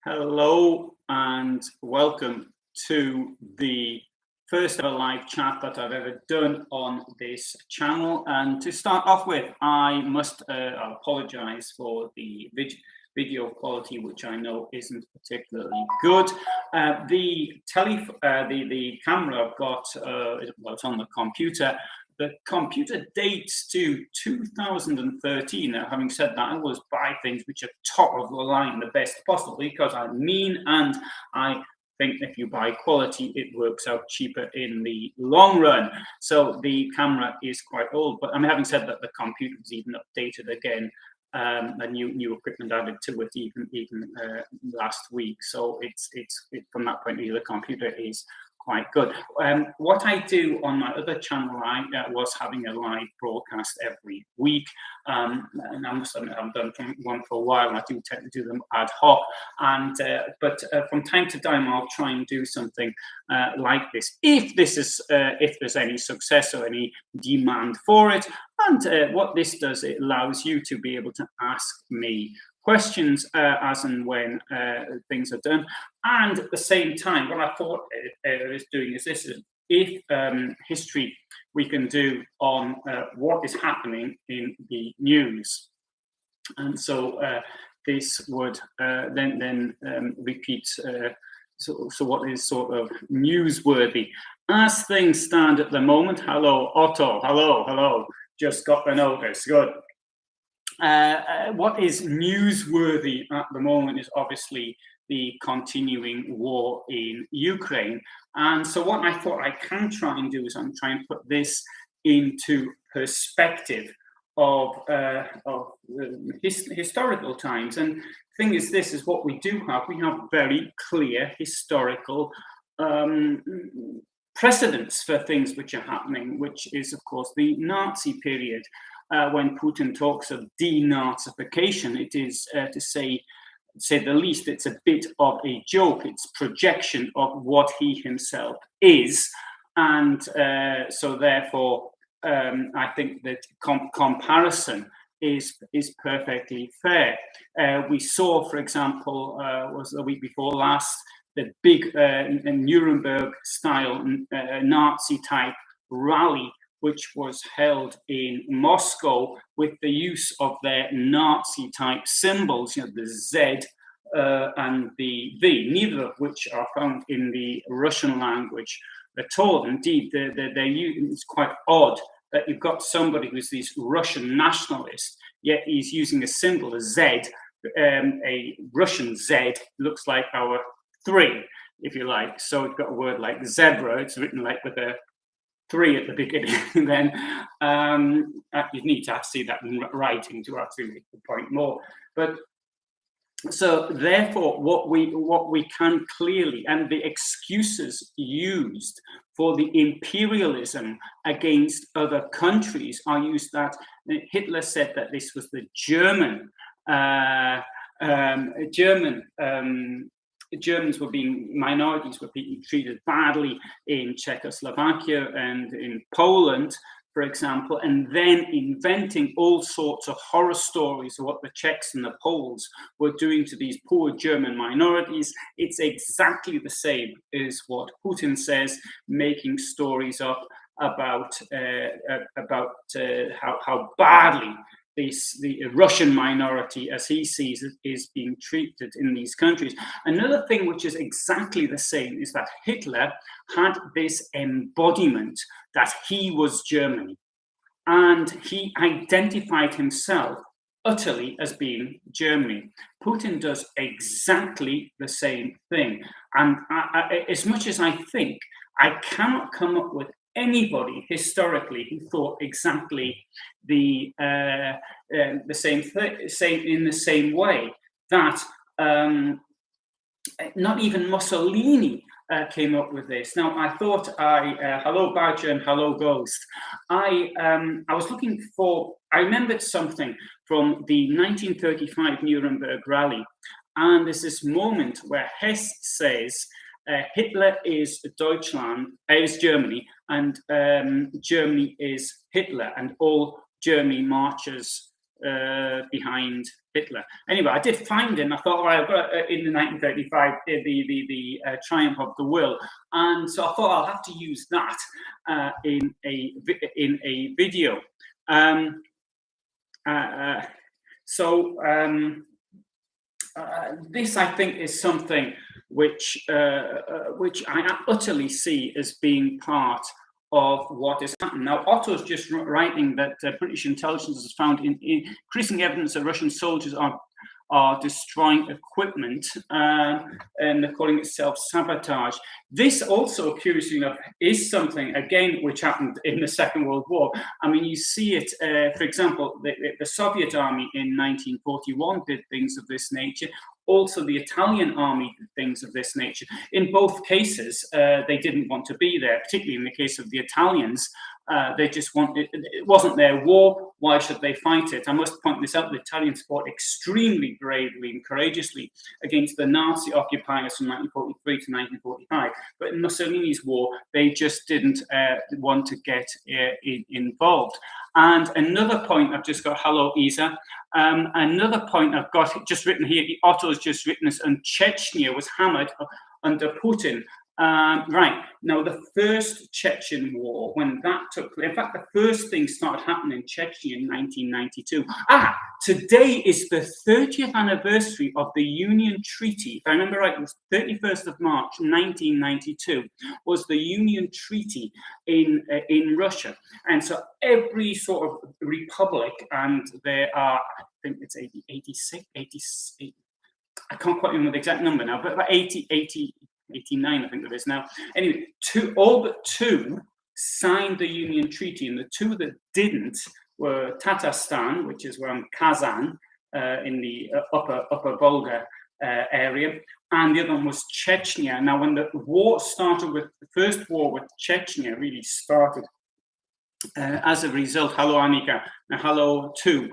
Hello and welcome to the first ever live chat that I've ever done on this channel. And to start off with, I must apologize for the video quality, which I know isn't particularly good. The camera I've got, well, it's on the computer. The computer dates to 2013. Now, having said that, I always buy things which are top of the line, the best possible, because I mean, and I think if you buy quality, it works out cheaper in the long run. So the camera is quite old, but having said that, the computer is even updated again. A new equipment added to it even last week. So it's from that point of view, the computer is quite good. What I do on my other channel, I was having a live broadcast every week, and I must admit I've done one for a while. I do tend to do them ad hoc, but from time to time I'll try and do something like this if there's any success or any demand for it. And what this does, it allows you to be able to ask me questions as and when things are done. And at the same time, what I thought is doing is this: if history we can do on what is happening in the news. And so this would then repeat. So what is sort of newsworthy as things stand at the moment? Hello, Otto. Hello. Just got the notice. Good. What is newsworthy at the moment is obviously the continuing war in Ukraine. And so what I thought I can try and do is I'm trying to put this into perspective of historical times. And the thing is, this is what we do have. We have very clear historical precedents for things which are happening, which is, of course, the Nazi period. When Putin talks of denazification, it is to say the least, it's a bit of a joke. It's projection of what he himself is, and so therefore, I think that comparison is perfectly fair. We saw, for example, was the week before last, the big Nuremberg-style Nazi-type rally, which was held in Moscow with the use of their Nazi-type symbols, the Z and the V, neither of which are found in the Russian language at all. Indeed, it's quite odd that you've got somebody who's this Russian nationalist, yet he's using a symbol, a Z, a Russian Z, looks like our 3, if you like. So you've got a word like zebra, it's written like with a 3 at the beginning. Then you need to see that in writing to actually make the point more. But so therefore, what we can clearly, and the excuses used for the imperialism against other countries are used that Hitler said that this was the Germans were minorities were being treated badly in Czechoslovakia and in Poland, for example, and then inventing all sorts of horror stories of what the Czechs and the Poles were doing to these poor German minorities. It's exactly the same as what Putin says, making stories up about how badly the Russian minority, as he sees it, is being treated in these countries. Another thing which is exactly the same is that Hitler had this embodiment that he was Germany, and he identified himself utterly as being Germany. Putin does exactly the same thing. And as much as I think, I cannot come up with anybody historically who thought exactly the same in the same way. That not even Mussolini came up with this. Now, I thought hello Badger and hello Ghost. I was looking for. I remembered something from the 1935 Nuremberg rally, and there's this moment where Hess says, Hitler is Deutschland, is Germany, and Germany is Hitler, and all Germany marches behind Hitler. Anyway, I did find him. I thought, all right, I've got in the 1935 the Triumph of the Will, and so I thought I'll have to use that in a video. This, I think, is something which I utterly see as being part of what is happening. Now, Otto's just writing that British intelligence has found increasing evidence that Russian soldiers are destroying equipment, and they're calling it self-sabotage. This also, curiously enough, is something, again, which happened in the Second World War. I mean, you see it, for example, the Soviet army in 1941 did things of this nature. Also, the Italian army did things of this nature. In both cases, they didn't want to be there, particularly in the case of the Italians. They just wanted, it wasn't their war, why should they fight it? I must point this out, the Italians fought extremely bravely and courageously against the Nazi occupiers from 1943 to 1945. But in Mussolini's war, they just didn't want to get involved. And another point I've just got, hello, Isa. Another point I've got just written here, Otto's just written this, and Chechnya was hammered under Putin. Right, now the first Chechen war, when that took place, in fact, the first thing started happening in Chechnya in 1992. Today is the 30th anniversary of the Union Treaty. If I remember right, it was 31st of March, 1992, was the Union Treaty in Russia. And so every sort of republic, and there are, I think it's 86, I can't quite remember the exact number now, but about 89, I think there is now. Anyway, all but two signed the Union Treaty, and the two that didn't were Tatarstan, which is around Kazan in the upper Volga area, and the other one was Chechnya. Now, when the war started with the first war with Chechnya, really started as a result. Hello, Annika. Hello, too.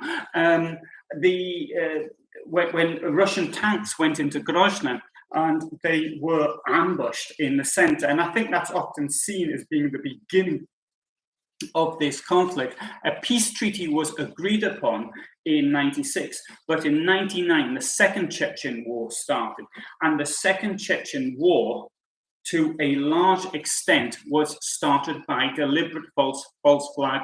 When Russian tanks went into Grozny, and they were ambushed in the center. And I think that's often seen as being the beginning of this conflict. A peace treaty was agreed upon in 96, but in 99, the Second Chechen War started. And the Second Chechen War, to a large extent, was started by deliberate false flag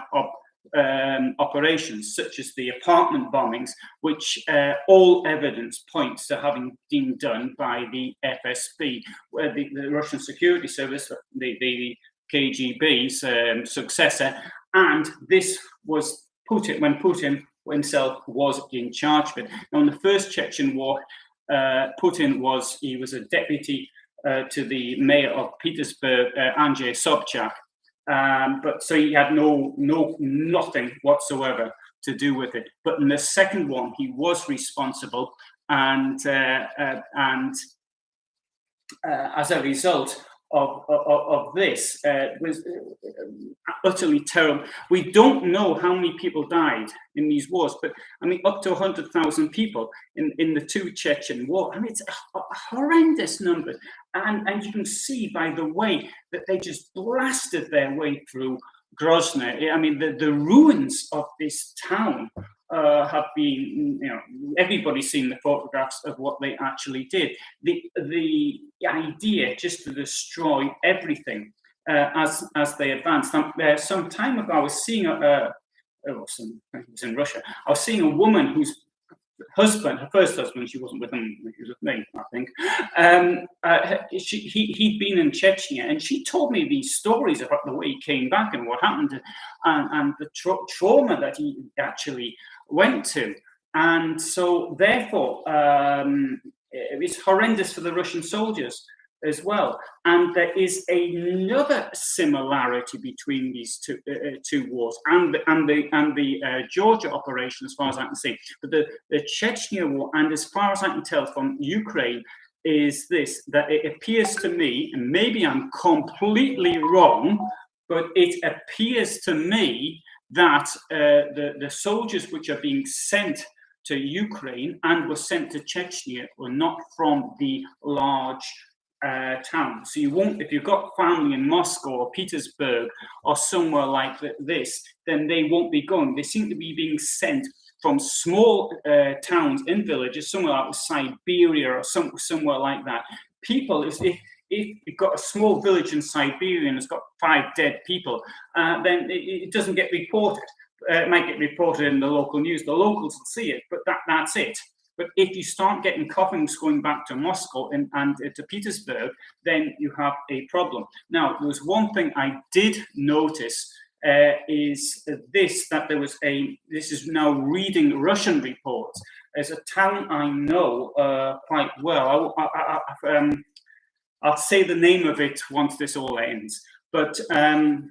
operations, such as the apartment bombings, which all evidence points to having been done by the FSB, where the Russian Security Service, the KGB's successor, and this was Putin, when Putin himself was in charge of it. Now, in the first Chechen War, Putin was a deputy to the mayor of Petersburg, Andrei Sobchak. But so he had nothing whatsoever to do with it. But in the second one, he was responsible, and as a result of this, was utterly terrible. We don't know how many people died in these wars, but I mean, up to 100,000 people in the two Chechen wars. I mean, it's a horrendous number. And you can see by the way that they just blasted their way through Grozny. I mean, the ruins of this town have been, everybody's seen the photographs of what they actually did. The idea just to destroy everything as they advanced. Some time ago, I was seeing it was in Russia. I was seeing a woman whose husband, her first husband, she wasn't with him, she was with me, I think. He'd been in Chechnya, and she told me these stories about the way he came back and what happened, and the trauma that he actually went to. And so, therefore, it's horrendous for the Russian soldiers as well. And there is another similarity between these two wars and the Georgia operation, as far as I can see. But the Chechnya war, and as far as I can tell from Ukraine, is this, that it appears to me, and maybe I'm completely wrong, but it appears to me that the soldiers which are being sent to Ukraine and were sent to Chechnya were not from the large town. So you won't, if you've got family in Moscow or Petersburg or somewhere like this, then they won't be going. They seem to be being sent from small towns and villages, somewhere like Siberia or somewhere like that. People, if you've got a small village in Siberia and it's got 5 dead people, then it doesn't get reported. It might get reported in the local news. The locals will see it, but that's it. But if you start getting coffins going back to Moscow and to Petersburg, then you have a problem. Now, there was one thing I did notice is this, that there was this is now reading Russian reports. There's a town I know quite well. I'll say the name of it once this all ends. But, and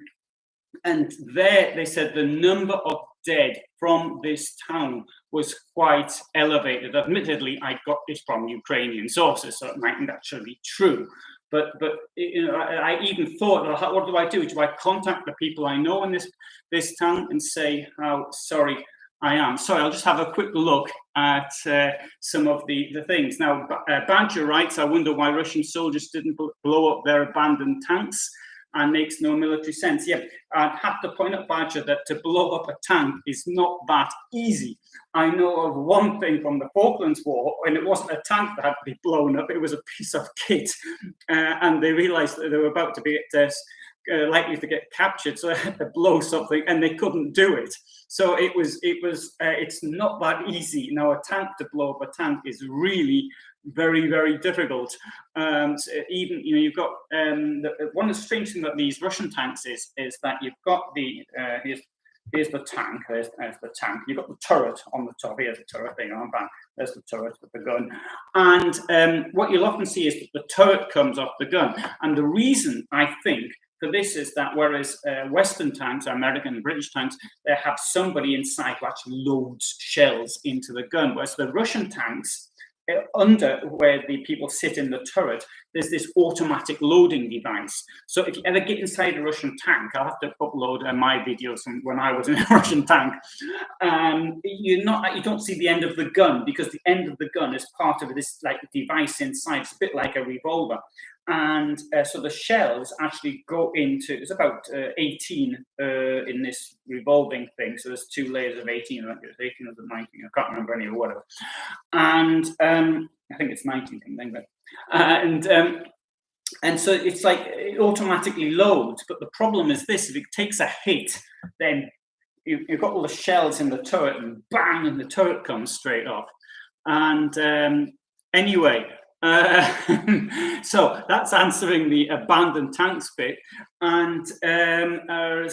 there they said the number of dead from this town was quite elevated. Admittedly, I got this from Ukrainian sources, so it mightn't actually be true. But you know, I even thought, well, what do I do? Do I contact the people I know in this town and say how sorry I am? Sorry, I'll just have a quick look at some of the things. Now, Badger writes, I wonder why Russian soldiers didn't blow up their abandoned tanks, and makes no military sense. Yeah, I'd have to point out, Badger, that to blow up a tank is not that easy. I know of one thing from the Falklands War, and it wasn't a tank that had to be blown up, it was a piece of kit. And they realized that they were about to be likely to get captured, so they had to blow something, and they couldn't do it. So it's not that easy. Now, a tank to blow up a tank is really very, very difficult. So even, you know, you've got one of the strange things about these Russian tanks is that you've got the here's the tank. There's the tank. You've got the turret on the top. Here's the turret thing on back. There's the turret with the gun. And what you'll often see is that the turret comes off the gun. And the reason, I think, for this is that whereas Western tanks, American and British tanks, they have somebody inside who actually loads shells into the gun, whereas the Russian tanks, under where the people sit in the turret, there's this automatic loading device. So if you ever get inside a Russian tank, I'll have to upload my videos from when I was in a Russian tank. You don't see the end of the gun, because the end of the gun is part of this like device inside. It's a bit like a revolver. And so the shells actually go into, it's about 18 in this revolving thing. So there's 2 layers of 18, I think it's 18 or 19, I can't remember anyway, whatever. And I think it's 19, and so it's like it automatically loads. But the problem is this: if it takes a hit, then you've got all the shells in the turret, and bang, and the turret comes straight off. And anyway. So that's answering the abandoned tanks bit. And another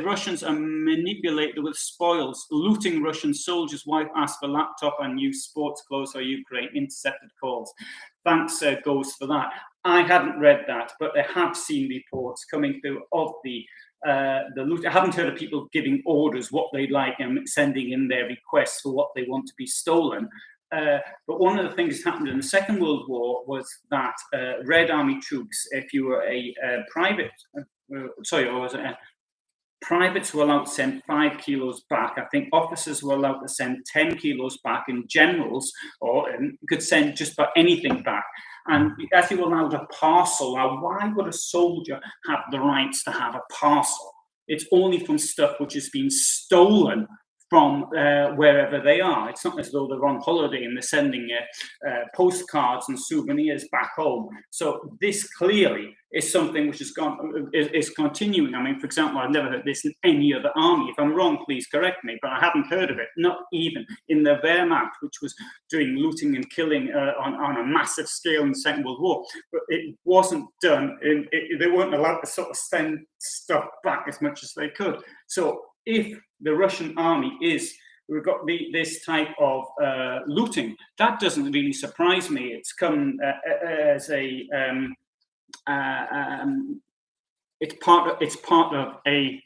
Russians are manipulated with spoils. Looting Russian soldiers' wife asked for laptop and new sports clothes for Ukraine. Intercepted calls. Thanks goes for that. I hadn't read that, but I have seen reports coming through of the loot. I haven't heard of people giving orders what they'd like and sending in their requests for what they want to be stolen. But one of the things that happened in the Second World War was that Red Army troops, if you were a private, privates were allowed to send 5 kilos back. I think officers were allowed to send 10 kilos back, and generals could send just about anything back. And as you were allowed a parcel, now why would a soldier have the rights to have a parcel? It's only from stuff which has been stolen from wherever they are. It's not as though they're on holiday and they're sending postcards and souvenirs back home. So this clearly is something which is continuing. I mean, for example, I've never heard this in any other army. If I'm wrong, please correct me, but I haven't heard of it, not even in the Wehrmacht, which was doing looting and killing on a massive scale in the Second World War. But it wasn't done. They weren't allowed to sort of send stuff back as much as they could. So if the Russian army we've got this type of looting, that doesn't really surprise me. It's come as it's part of a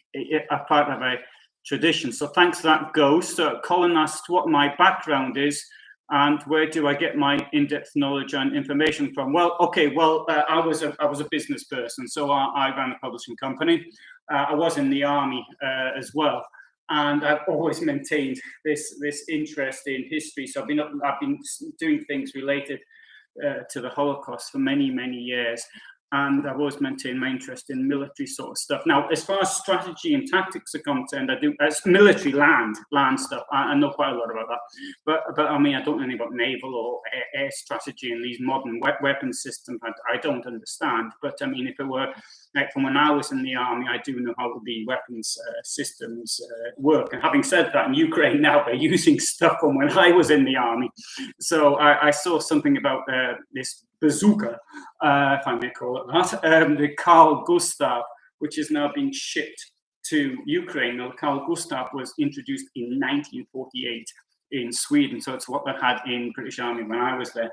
tradition. So thanks for that, Ghost. So Colin asked what my background is and where do I get my in-depth knowledge and information from. Well, okay, I was a business person, so I ran a publishing company. I was in the army as well, and I've always maintained this interest in history. So I've been doing things related to the Holocaust for many years. and I've always maintained my interest in military sort of stuff. Now, as far as strategy and tactics are concerned, I do as military land stuff. I know quite a lot about that, but I mean, I don't know anything about naval or air strategy and these modern weapon systems. I don't understand. But I mean, if it were like from when I was in the army, I do know how the weapons systems work. And having said that, in Ukraine now they're using stuff from when I was in the army. So I saw something about this bazooka, if I may call it that, the Carl Gustav, which is now being shipped to Ukraine. Now, the Carl Gustav was introduced in 1948 in Sweden, so it's what they had in British Army when I was there.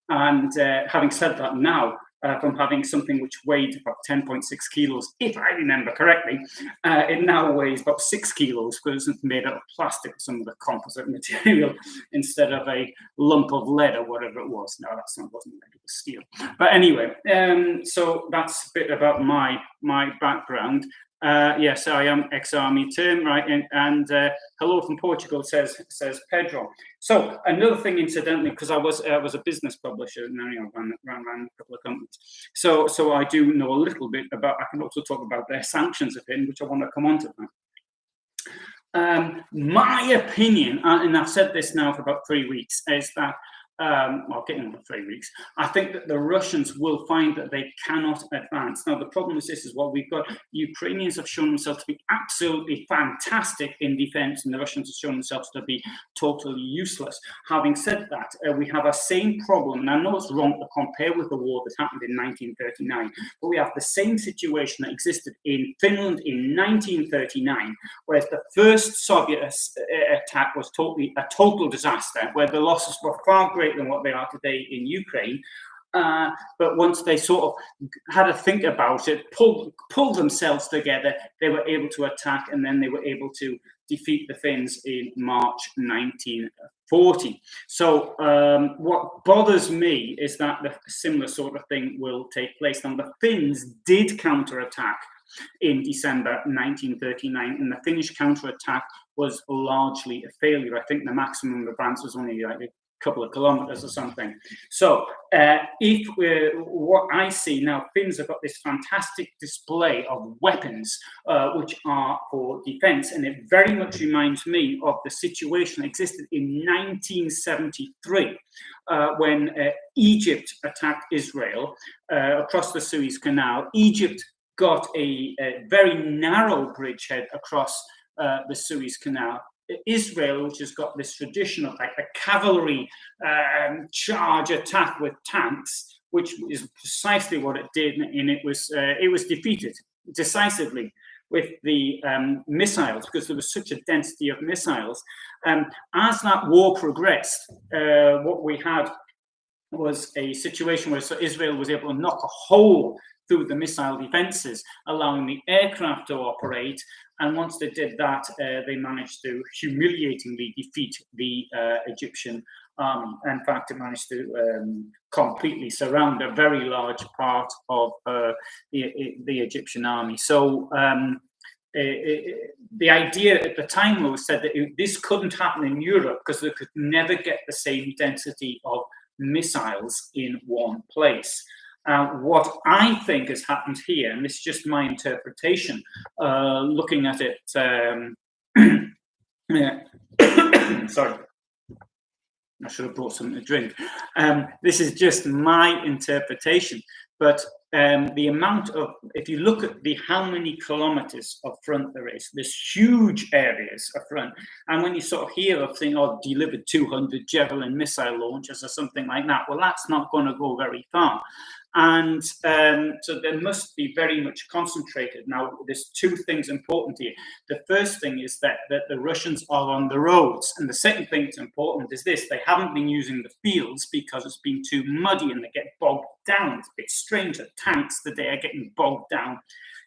And having said that, now from having something which weighed about 10.6 kilos, if I remember correctly, it now weighs about 6 kilos because it's made out of plastic, some of the composite material, instead of a lump of lead or whatever it was. No, wasn't lead, it was steel. But anyway, so that's a bit about my background. Yes, I am ex-army term, right? And hello from Portugal, says Pedro. So another thing, incidentally, because I was a business publisher and I ran a couple of companies. So I do know a little bit about. I can also talk about their sanctions opinion, which I want to come on to now. My opinion, and I've said this now for about 3 weeks, is that. Getting over 3 weeks. I think that the Russians will find that they cannot advance. Now, the problem is this: is what we've got. Ukrainians have shown themselves to be absolutely fantastic in defense, and the Russians have shown themselves to be totally useless. Having said that, we have a same problem, and I know it's wrong to compare with the war that happened in 1939, but we have the same situation that existed in Finland in 1939, whereas the first Soviet attack was a total disaster, where the losses were far greater than what they are today in Ukraine. But once they sort of had to think about it, pulled themselves together, they were able to attack, and then they were able to defeat the Finns in March 1940. So what bothers me is that the similar sort of thing will take place. Now, the Finns did counterattack in December 1939, and the Finnish counterattack was largely a failure. I think the maximum advance was only like a couple of kilometers or something. So what I see now, Finns have got this fantastic display of weapons which are for defense, and it very much reminds me of the situation that existed in 1973 when Egypt attacked Israel across the Suez Canal. Egypt got a very narrow bridgehead across the Suez Canal. Israel, which has got this tradition of like a cavalry charge attack with tanks, which is precisely what it did, and it was defeated decisively with the missiles, because there was such a density of missiles. As that war progressed, what we had was a situation where Israel was able to knock a hole through the missile defenses, allowing the aircraft to operate. And once they did that, they managed to humiliatingly defeat the Egyptian army. In fact, it managed to completely surround a very large part of the Egyptian army. So the idea at the time was said that this couldn't happen in Europe because they could never get the same density of missiles in one place. What I think has happened here, and this is just my interpretation, looking at it, sorry, I should have brought something to drink. This is just my interpretation, but the amount of, if you look at how many kilometers of front there's huge areas of front, and when you sort of hear of saying, oh, delivered 200 Javelin missile launchers or something like that, well, that's not going to go very far. And so they must be very much concentrated. Now, there's two things important here. The first thing is that the Russians are on the roads. And the second thing that's important is this: they haven't been using the fields because it's been too muddy and they get bogged down. It's a bit strange that tanks today are getting bogged down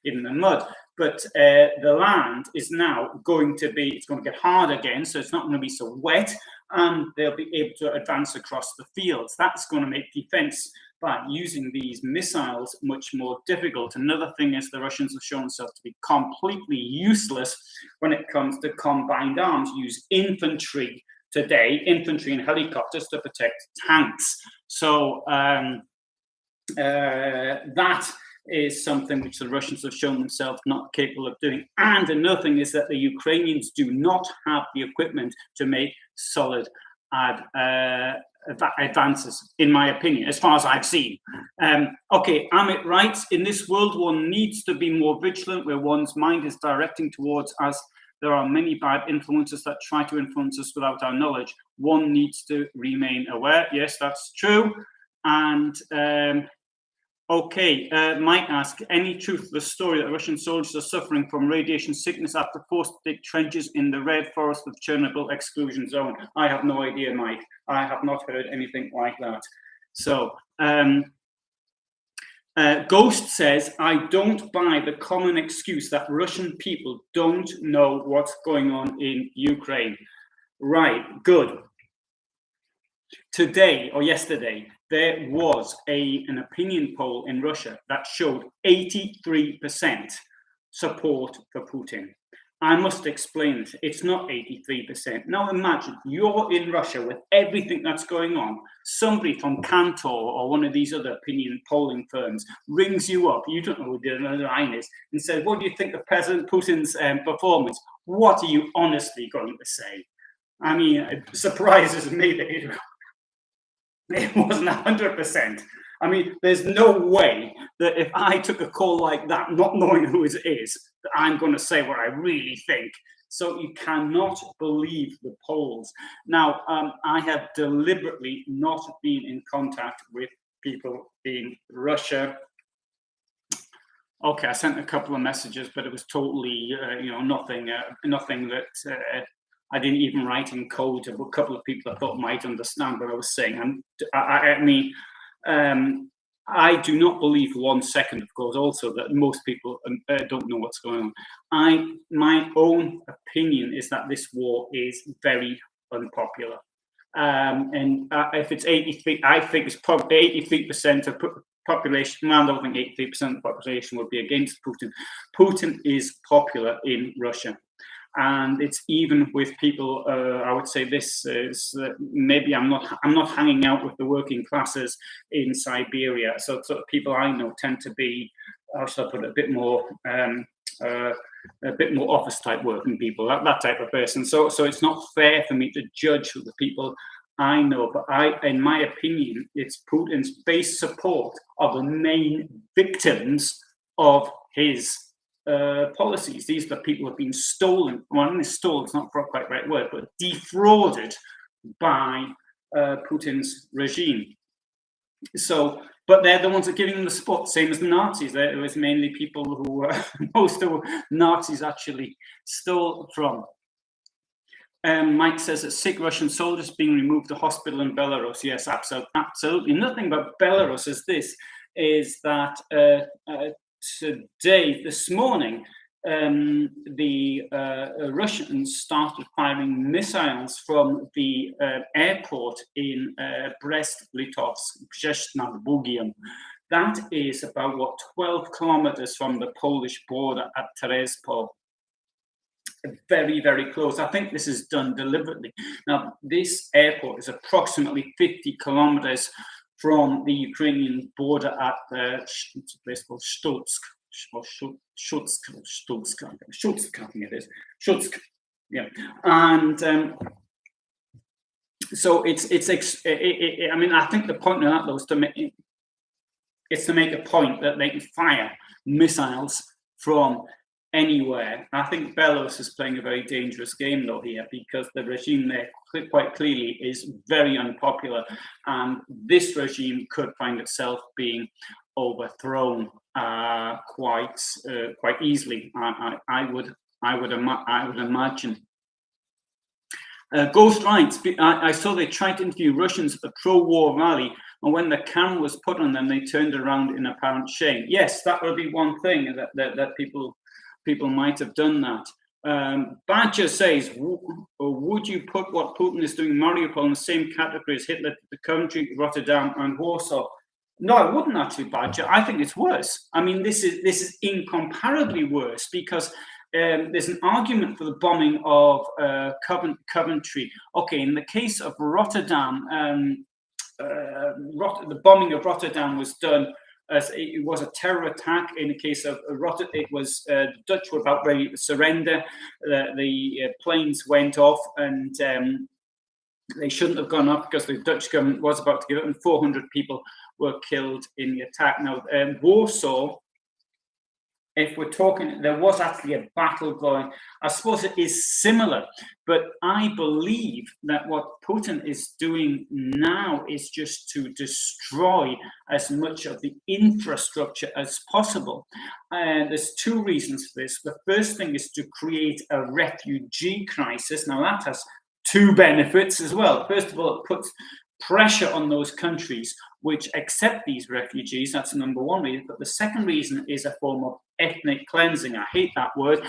in the mud. But the land is now going to get hard again, so it's not going to be so wet, and they'll be able to advance across the fields. That's going to make defense by using these missiles much more difficult. Another thing is the Russians have shown themselves to be completely useless when it comes to combined arms. Use infantry today, infantry and helicopters, to protect tanks. So that is something which the Russians have shown themselves not capable of doing. And another thing is that the Ukrainians do not have the equipment to make solid advances, in my opinion, as far as I've seen. Okay, Amit writes, in this world, one needs to be more vigilant where one's mind is directing towards us. There are many bad influences that try to influence us without our knowledge. One needs to remain aware. Yes, that's true. And Mike asks, any truth to the story that Russian soldiers are suffering from radiation sickness after forced to dig trenches in the red forest of Chernobyl exclusion zone? I have no idea, Mike. I have not heard anything like that. So, Ghost says, I don't buy the common excuse that Russian people don't know what's going on in Ukraine. Right, good. Today or yesterday, there was an opinion poll in Russia that showed 83% support for Putin. I must explain it. It's not 83%. Now imagine you're in Russia with everything that's going on. Somebody from Kantor or one of these other opinion polling firms rings you up. You don't know who the other line is, and says, "What do you think of President Putin's performance?" What are you honestly going to say? I mean, it surprises me that it wasn't 100%. I mean, there's no way that if I took a call like that, not knowing who it is, that I'm going to say what I really think. So you cannot believe the polls. Now, I have deliberately not been in contact with people in Russia. Okay, I sent a couple of messages, but it was totally, nothing that I didn't even write in code. A couple of people I thought might understand what I was saying. And I do not believe for 1 second, of course, also that most people don't know what's going on. My own opinion is that this war is very unpopular. If it's 83, I think it's probably 83% of population. I don't think 83% of the population would be against Putin. Putin is popular in Russia. And it's even with people. I would say this is maybe I'm not hanging out with the working classes in Siberia. So people I know tend to be, how should I put it, a bit more office type working people, that type of person. So it's not fair for me to judge the people I know. But in my opinion, it's Putin's base support of the main victims of his policies. These are the people who have been stolen. Well, stolen is not quite the right word, but defrauded by Putin's regime. So, but they're the ones that are giving them the support, same as the Nazis. It was mainly people who most of the Nazis actually stole from. Mike says that sick Russian soldiers being removed to hospital in Belarus. Yes, absolutely. Nothing but Belarus is that this morning, the Russians started firing missiles from the airport in Brest-Litovsk, Brześć-nad-Bugiem. That is about 12 kilometers from the Polish border at Terezpol. Very, very close. I think this is done deliberately. Now, this airport is approximately 50 kilometers from the Ukrainian border at a place called Shutsk, I think it is. Shutsk, yeah. And so I mean, I think the point of that though is to make a point that they can fire missiles from anywhere. I think Belarus is playing a very dangerous game though here, because the regime there quite clearly is very unpopular, and this regime could find itself being overthrown quite easily. I would imagine. Ghost writes, I saw they tried to interview Russians at the pro-war rally, and when the camera was put on them, they turned around in apparent shame. Yes, that would be one thing that people might have done that. Badger says, would you put what Putin is doing in Mariupol in the same category as Hitler, the country, Rotterdam and Warsaw? No, I wouldn't actually, Badger. I think it's worse. I mean, this is incomparably worse, because there's an argument for the bombing of Coventry. Okay, in the case of Rotterdam, the bombing of Rotterdam was done as it was a terror attack. In the case of Rotterdam, it was the Dutch were about ready to surrender. The planes went off, and they shouldn't have gone off because the Dutch government was about to give it, and 400 people were killed in the attack. Now, Warsaw, if we're talking, there was actually a battle going. I suppose it is similar, but I believe that what Putin is doing now is just to destroy as much of the infrastructure as possible. And there's two reasons for this. The first thing is to create a refugee crisis. Now, that has two benefits as well. First of all, it puts pressure on those countries which accept these refugees. That's the number one reason. But the second reason is a form of ethnic cleansing. I hate that word,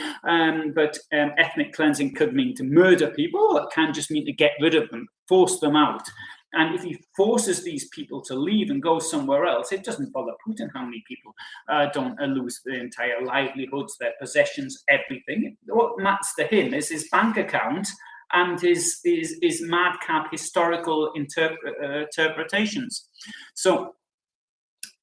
but ethnic cleansing could mean to murder people, or it can just mean to get rid of them, force them out. And if he forces these people to leave and go somewhere else, it doesn't bother Putin how many people don't lose their entire livelihoods, their possessions, everything. What matters to him is his bank account and his madcap historical interpretations. So,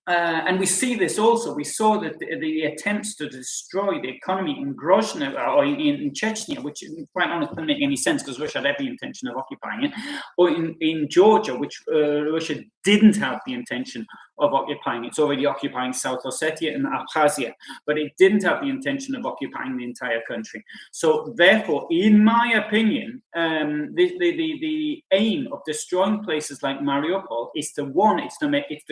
and we see this also. We saw that the attempts to destroy the economy in Grozny or in Chechnya, which quite honestly doesn't make any sense because Russia had every intention of occupying it, or in Georgia, which Russia didn't have the intention of occupying. It's already occupying South Ossetia and Abkhazia, but it didn't have the intention of occupying the entire country. So therefore, in my opinion, the aim of destroying places like Mariupol is to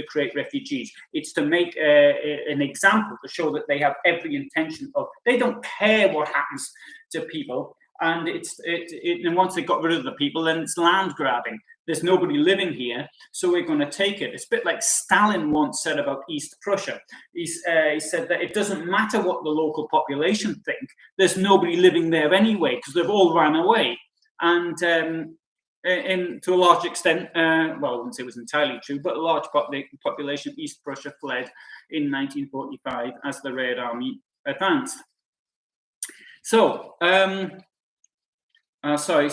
create refugees. It's to make an example to show that they have every intention of, they don't care what happens to people. And and once they got rid of the people, then it's land grabbing. There's nobody living here, so we're going to take it. It's a bit like Stalin once said about East Prussia. He said that it doesn't matter what the local population think. There's nobody living there anyway because they've all run away. And to a large extent, well, I wouldn't say it was entirely true, but a large population of East Prussia fled in 1945 as the Red Army advanced. So, sorry.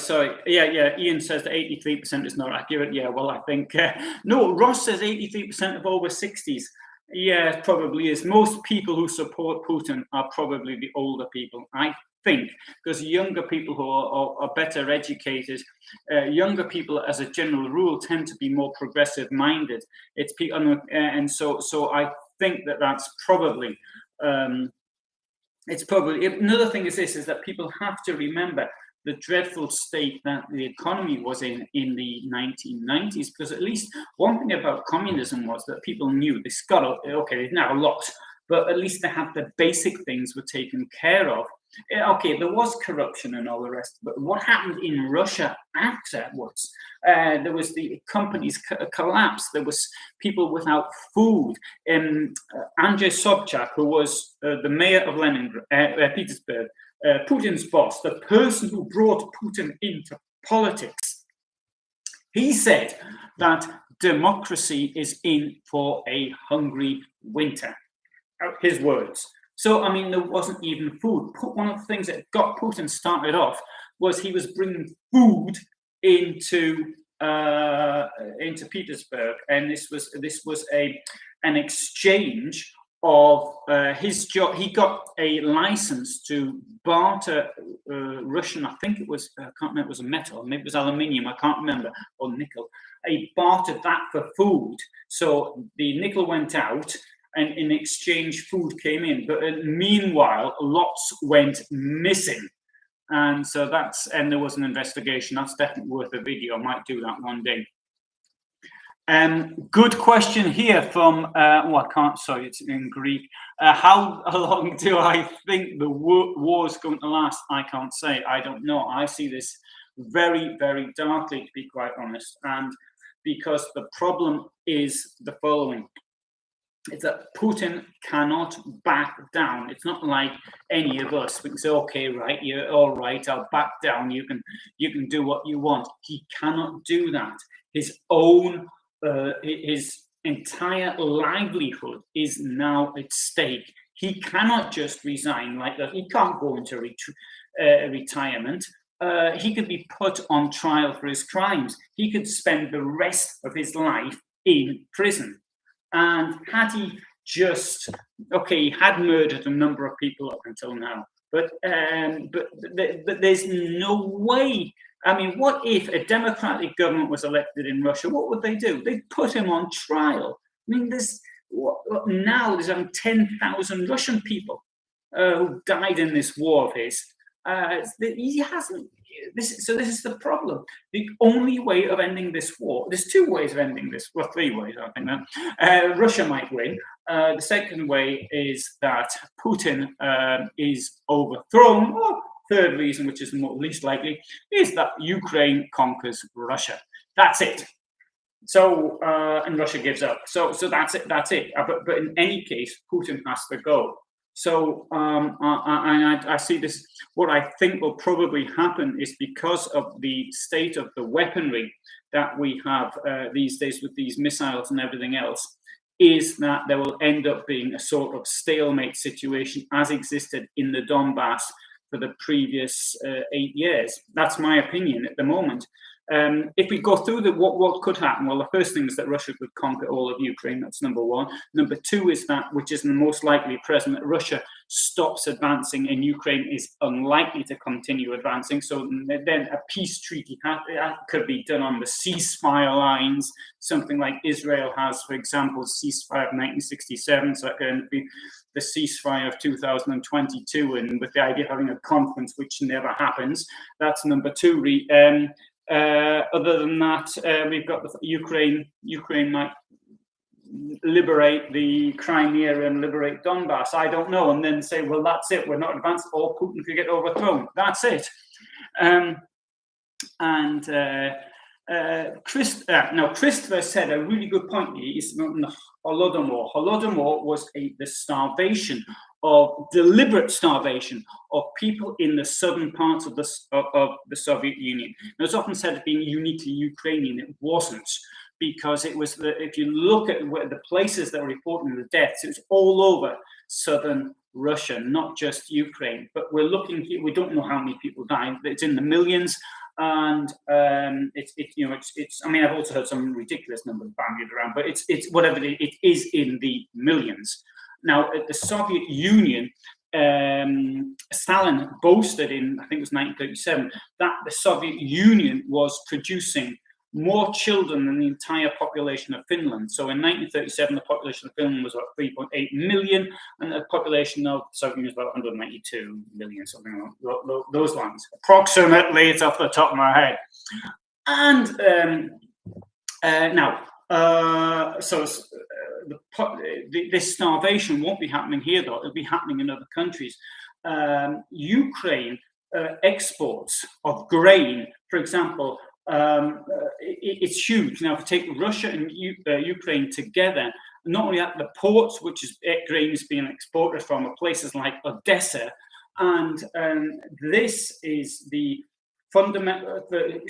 Yeah. Ian says that 83% is not accurate. Yeah, well, I think no. Ross says 83% of over 60s. Yeah, it probably is. Most people who support Putin are probably the older people, I think, because younger people who are better educated, younger people, as a general rule, tend to be more progressive-minded. It's people, and so I think that that's probably. It's probably another thing is that people have to remember the dreadful state that the economy was in the 1990s, because at least one thing about communism was that people knew this got okay, now a lot, but at least they had the basic things were taken care of. Okay, there was corruption and all the rest, but what happened in Russia afterwards? There was the companies collapse. There was people without food. Andrei Sobchak, who was the mayor of Petersburg, Putin's boss, the person who brought Putin into politics, he said that democracy is in for a hungry winter. His words. So, I mean, there wasn't even food. One of the things that got Putin started off was he was bringing food into Petersburg, and this was an exchange of his job. He got a license to barter Russian. I think it was I can't remember. It was a metal, maybe it was aluminium. I can't remember, or nickel. He bartered that for food. So the nickel went out, and in exchange, food came in. But meanwhile, lots went missing. And so there was an investigation. That's definitely worth a video. I might do that one day. Good question here from, it's in Greek. How long do I think the war is going to last? I can't say. I don't know. I see this very, very darkly, to be quite honest. And because the problem is the following. It's that Putin cannot back down. It's not like any of us. We can say, okay, right, you're all right, I'll back down. You can do what you want. He cannot do that. His entire livelihood is now at stake. He cannot just resign like that. He can't go into retirement. he could be put on trial for his crimes. He could spend the rest of his life in prison. And had he just, he had murdered a number of people up until now, but there's no way. I mean, what if a democratic government was elected in Russia? What would they do? They'd put him on trial. I mean, now there's 10,000 Russian people who died in this war of his. He hasn't. This is the problem. The only way of ending this war, there's two ways of ending this, well, three ways, I think. Russia might win. The second way is that Putin is overthrown. Third reason, which is the least likely, is that Ukraine conquers Russia. That's it. So, and Russia gives up. So that's it. That's it. But in any case, Putin has to go. So I see this. What I think will probably happen is, because of the state of the weaponry that we have these days with these missiles and everything else, is that there will end up being a sort of stalemate situation as existed in the Donbass for the previous 8 years. That's my opinion at the moment. If we go through what could happen, well, the first thing is that Russia could conquer all of Ukraine. That's number one. Number two is that, which is the most likely present, that Russia stops advancing and Ukraine is unlikely to continue advancing. So then a peace treaty could be done on the ceasefire lines, something like Israel has, for example, ceasefire of 1967. So that could be the ceasefire of 2022, and with the idea of having a conference, which never happens. That's number two. Other than that, we've got the Ukraine might liberate the Crimea and liberate Donbass. I don't know, and then say, well, that's it. We're not advanced, or Putin could get overthrown. That's it. Christopher said a really good point. He's not in the Holodomor. Holodomor was the starvation, of deliberate starvation of people in the southern parts of the Soviet Union. Now, it's often said as being uniquely Ukrainian. It wasn't, because it was if you look at the places that were reporting the deaths, it was all over southern Russia, not just Ukraine. But we're looking here, we don't know how many people died. It's in the millions. And it's I mean, I've also heard some ridiculous numbers bandied around, but it's whatever it is, in the millions. Now, at the Soviet Union, Stalin boasted in, I think it was 1937, that the Soviet Union was producing more children than the entire population of Finland. So in 1937, the population of Finland was about 3.8 million, and the population of the Soviet Union was about 192 million, something along those lines. Approximately, it's off the top of my head. And this starvation won't be happening here, though. It'll be happening in other countries. Ukraine exports of grain, for example, it's huge. Now, if you take Russia and Ukraine together, not only at the ports, which is grain is being exported from places like Odessa, and this is the fundamental. The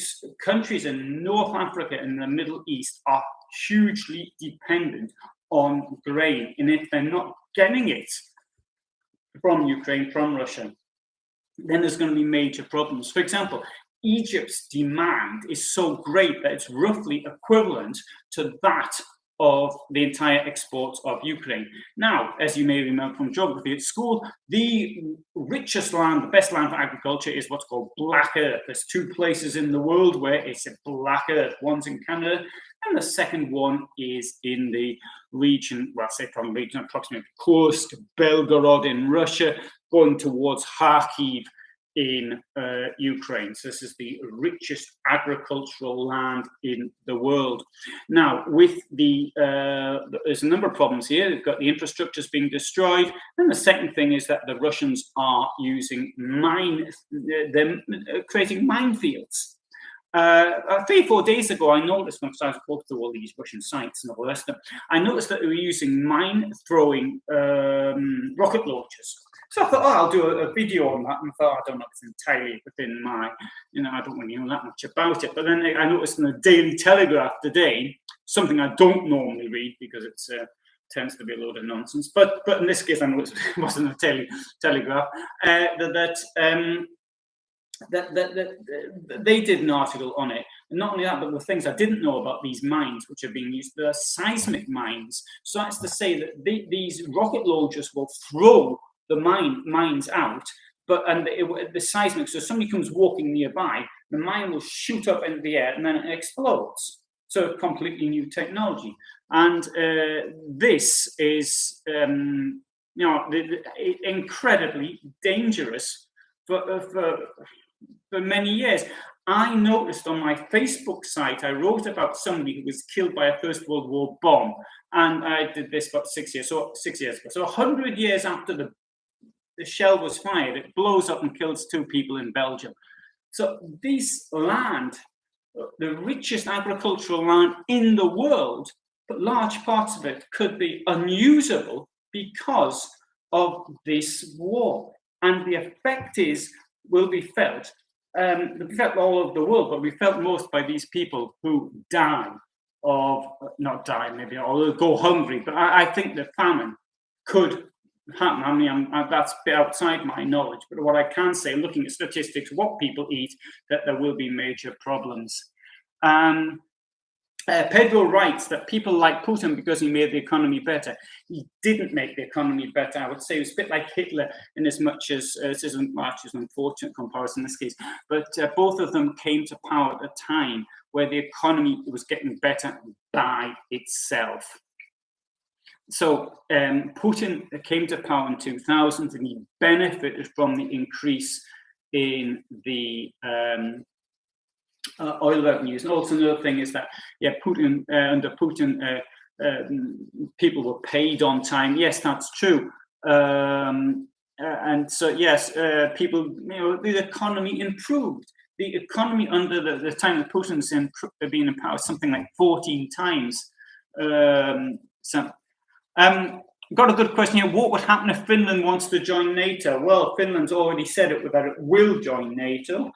countries in North Africa and the Middle East are hugely dependent on grain, and if they're not getting it from Ukraine, from Russia, then there's going to be major problems. For example, Egypt's demand is so great that it's roughly equivalent to that of the entire exports of Ukraine. Now, as you may remember from geography at school, the richest land, the best land for agriculture, is what's called Black Earth. There's two places in the world where it's a Black Earth. One's in Canada, and the second one is in the region, well, say from region approximately Kursk, Belgorod in Russia, going towards Kharkiv in Ukraine. So this is the richest agricultural land in the world. Now, with there's a number of problems here. They've got the infrastructure's being destroyed, and the second thing is that the Russians are using creating minefields. 3 or 4 days ago, I noticed, when I was going through all these Russian sites and all the rest of them, I noticed that they were using mine-throwing rocket launchers. So I thought, I'll do a video on that, and I thought, I don't know if it's entirely within my, I don't really know that much about it. But then I noticed in the Daily Telegraph today, something I don't normally read because it tends to be a load of nonsense. But in this case, I know it wasn't a Telegraph, that they did an article on it. And not only that, but the things I didn't know about these mines, which are being used, they're seismic mines. So that's to say that these rocket launchers will throw the mines out, the seismic. So if somebody comes walking nearby, the mine will shoot up into the air and then it explodes. So completely new technology, and this is incredibly dangerous for many years. I noticed on my Facebook site, I wrote about somebody who was killed by a First World War bomb, and I did this about 6 years ago. So 100 years after the shell was fired, it blows up and kills 2 people in Belgium. So this land, the richest agricultural land in the world, but large parts of it could be unusable because of this war. And the effect will be felt all over the world, but we felt most by these people who die of, not die maybe, or go hungry. But I think the famine could happen. I mean, that's a bit outside my knowledge, but what I can say, looking at statistics, what people eat, that there will be major problems. Pedro writes that people like Putin because he made the economy better. He didn't make the economy better. I would say it was a bit like Hitler in as much as this isn't much, it's an unfortunate comparison in this case, but both of them came to power at a time where the economy was getting better by itself. So Putin came to power in 2000 and he benefited from the increase in the oil revenues. And also another thing is that, Putin, under Putin, people were paid on time. Yes, that's true. And so, yes, people, the economy improved. The economy under the time that Putin's been in power, something like 14 times. Got a good question here. What would happen if Finland wants to join NATO? Well, Finland's already said that it will join NATO.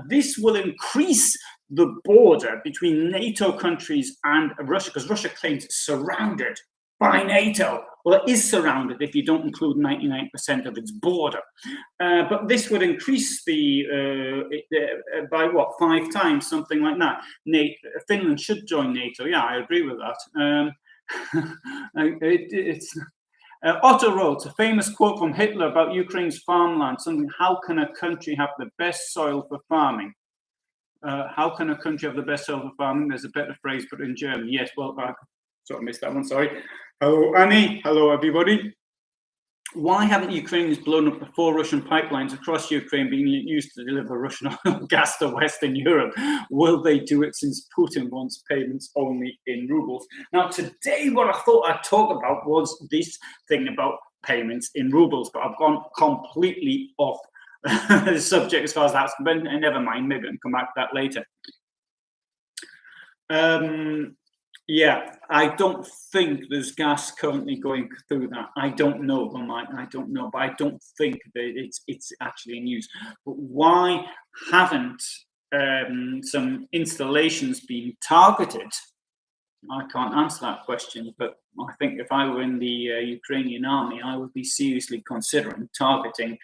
This will increase the border between NATO countries and Russia, because Russia claims it's surrounded by NATO. Well, it is surrounded if you don't include 99% of its border. But this would increase by 5 times, something like that. Finland should join NATO. Yeah, I agree with that. Otto wrote a famous quote from Hitler about Ukraine's farmland, something, how can a country have the best soil for farming? How can a country have the best soil for farming? There's a better phrase, but in German. Yes, well, I sort of missed that one, sorry. Hello, Annie. Hello, everybody. Why haven't Ukrainians blown up the 4 Russian pipelines across Ukraine being used to deliver Russian oil and gas to Western Europe? Will they do it since Putin wants payments only in rubles? Now, today, what I thought I'd talk about was this thing about payments in rubles, but I've gone completely off the subject as far as that's concerned. Never mind, maybe I can come back to that later. I don't think there's gas currently going through that. I don't know, I don't know, but I don't think that it's actually in use. But why haven't some installations been targeted? I can't answer that question, but I think if I were in the Ukrainian army, I would be seriously considering targeting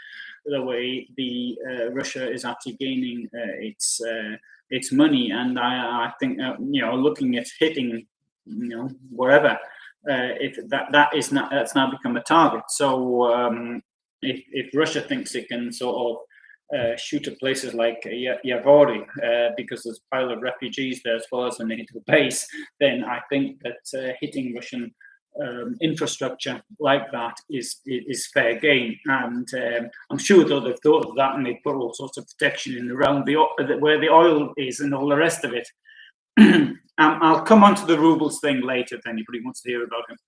the way Russia is actually gaining its money. And I think looking at hitting wherever, if that's now become a target. So if Russia thinks it can sort of shoot at places like Yavori because there's a pile of refugees there as well as a NATO base, then I think that hitting Russian infrastructure like that is fair game. And I'm sure they've thought of that, and they put all sorts of protection in around where the oil is and all the rest of it. I'll come on to the rubles thing later if anybody wants to hear about him.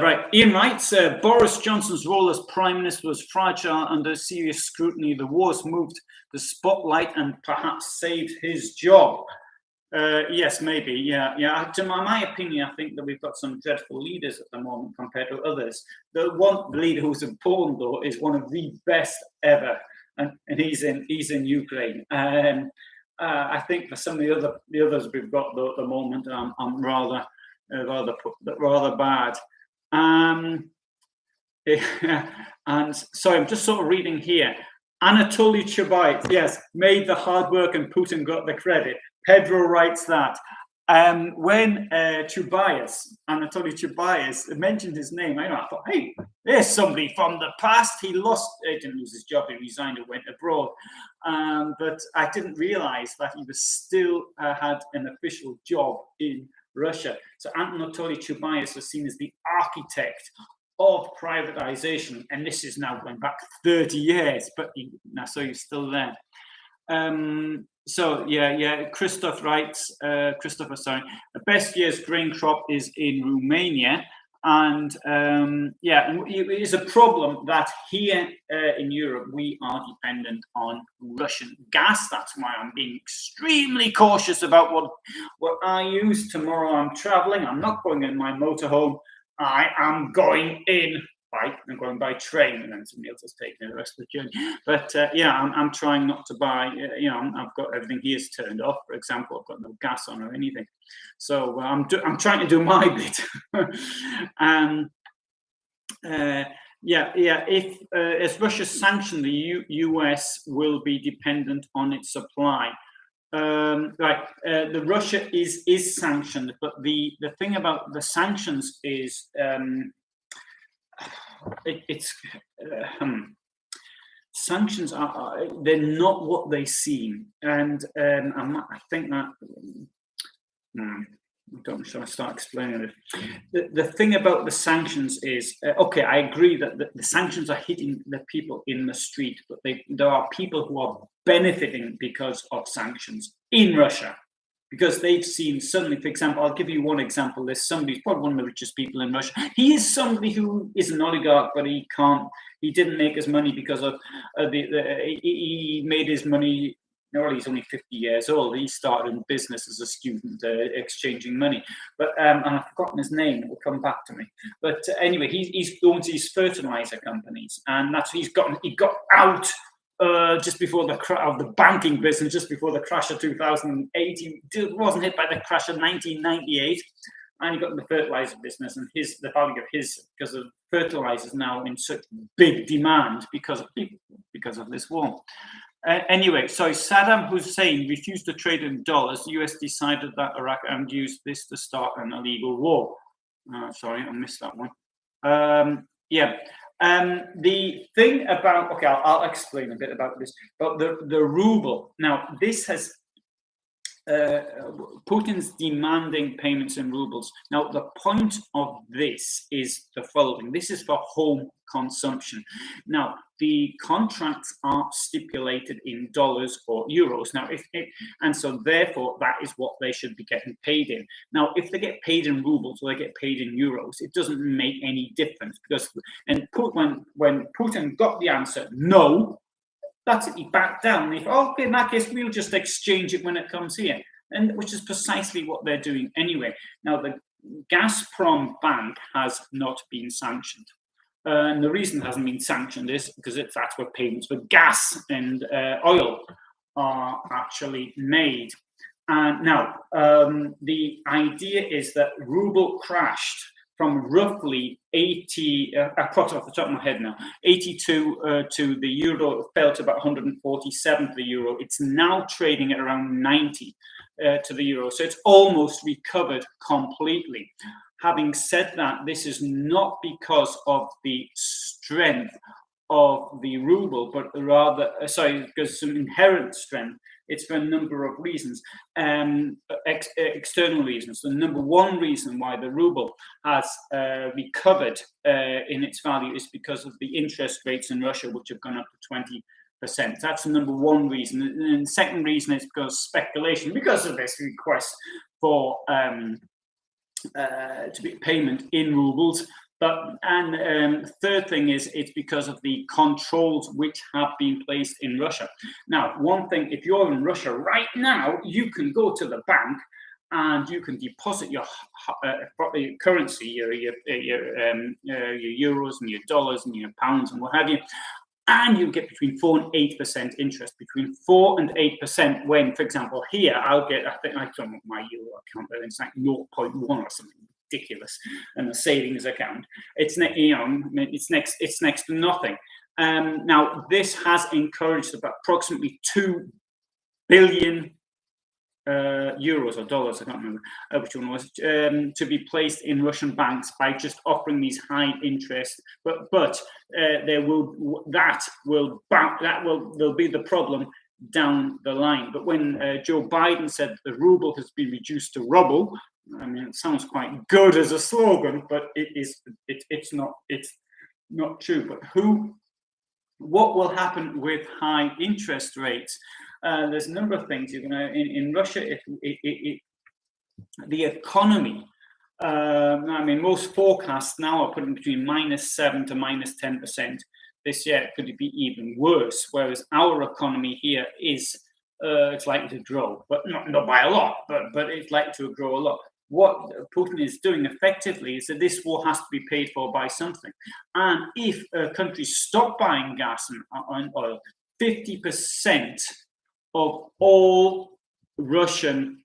Right, Ian writes, Boris Johnson's role as Prime Minister was fragile under serious scrutiny. The war's moved the spotlight and perhaps saved his job. Yes, maybe, yeah. To my opinion, I think that we've got some dreadful leaders at the moment compared to others. The one leader who's important, though, is one of the best ever, and he's in Ukraine. I think for some of the others we've got at the moment, I'm rather bad. And sorry, I'm just sort of reading here. Anatoly Chubais, yes, made the hard work and Putin got the credit. Pedro writes that. When Anatoly Chubais mentioned his name, I thought, hey, there's somebody from the past. He didn't lose his job, he resigned and went abroad. But I didn't realize that he was still had an official job in Russia. So Anatoly Chubais was seen as the architect of privatization, and this is now going back 30 years, but so he's still there. Christopher writes, the best year's grain crop is in Romania. And it is a problem that here in Europe, we are dependent on Russian gas. That's why I'm being extremely cautious about what I use. Tomorrow I'm traveling. I'm not going in my motorhome. I am going in bike. I'm going by train, and then somebody else has taken the rest of the journey. But I'm trying not to buy. I've got everything here's turned off. For example, I've got no gas on or anything. So I'm trying to do my bit. If as Russia sanctioned, the US will be dependent on its supply. The Russia is sanctioned, but the thing about the sanctions is sanctions they're not what they seem, and I think that I don't know, shall I start explaining it? The thing about the sanctions is, okay, I agree that the sanctions are hitting the people in the street, but there are people who are benefiting because of sanctions in Russia, because they've seen suddenly, for example, I'll give you one example. There's somebody, who's probably one of the richest people in Russia. He is somebody who is an oligarch, but he didn't make his money because of he made his money. Well, he's only 50 years old. He started in business as a student, exchanging money. But and I've forgotten his name. It will come back to me. But anyway, he owns these fertilizer companies, and that's he got out just before the banking business, just before the crash of 2008. He wasn't hit by the crash of 1998, and he got in the fertilizer business. And the value of because of fertilizers now in such big demand because of this war. Anyway, so Saddam Hussein refused to trade in dollars. The US decided that Iraq and used this to start an illegal war. Sorry, I missed that one. The thing about, I'll explain a bit about this. But the ruble, now this has, Putin's demanding payments in rubles. Now, the point of this is the following. This is for home consumption. Now, the contracts are stipulated in dollars or euros. Now, and so therefore, that is what they should be getting paid in. Now, if they get paid in rubles or they get paid in euros, it doesn't make any difference, because when Putin got the answer no, that's it, he backed down. He thought, okay, in that case, we'll just exchange it when it comes here, and which is precisely what they're doing anyway. Now, the Gazprom bank has not been sanctioned. And the reason it hasn't been sanctioned is because that's where payments for gas and oil are actually made. And now, the idea is that ruble crashed from roughly 80, I've got off the top of my head now, 82 to the euro, fell to about 147 to the euro. It's now trading at around 90 to the euro. So it's almost recovered completely. Having said that, this is not because of the strength of the ruble, but rather, because some inherent strength. It's for a number of reasons, external reasons. The number one reason why the ruble has recovered in its value is because of the interest rates in Russia, which have gone up to 20%. That's the number one reason. And the second reason is because speculation, because of this request for to be payment in rubles. Third thing is it's because of the controls which have been placed in Russia. Now, one thing, if you're in Russia right now, you can go to the bank and you can deposit your currency, your euros and your dollars and your pounds and what have you, and you get between 4 and 8% interest, between 4 and 8%. When, for example, here I'll get, I think I don't know my euro account, but it's like 0.1 or something ridiculous, and the savings account, it's next to nothing. Now, this has encouraged about approximately 2 billion euros or dollars, I can't remember which one was, to be placed in Russian banks by just offering these high interest. But there'll be the problem down the line. But when Joe Biden said the ruble has been reduced to ruble, I mean, it sounds quite good as a slogan, but it's not true. But what will happen with high interest rates? There's a number of things. You're gonna in Russia, the economy. I mean, most forecasts now are putting between -7% to -10% this year. Could it be even worse? Whereas our economy here is it's likely to grow, but not by a lot. But it's likely to grow a lot. What Putin is doing effectively is that this war has to be paid for by something. And if countries stop buying gas and oil, 50% of all Russian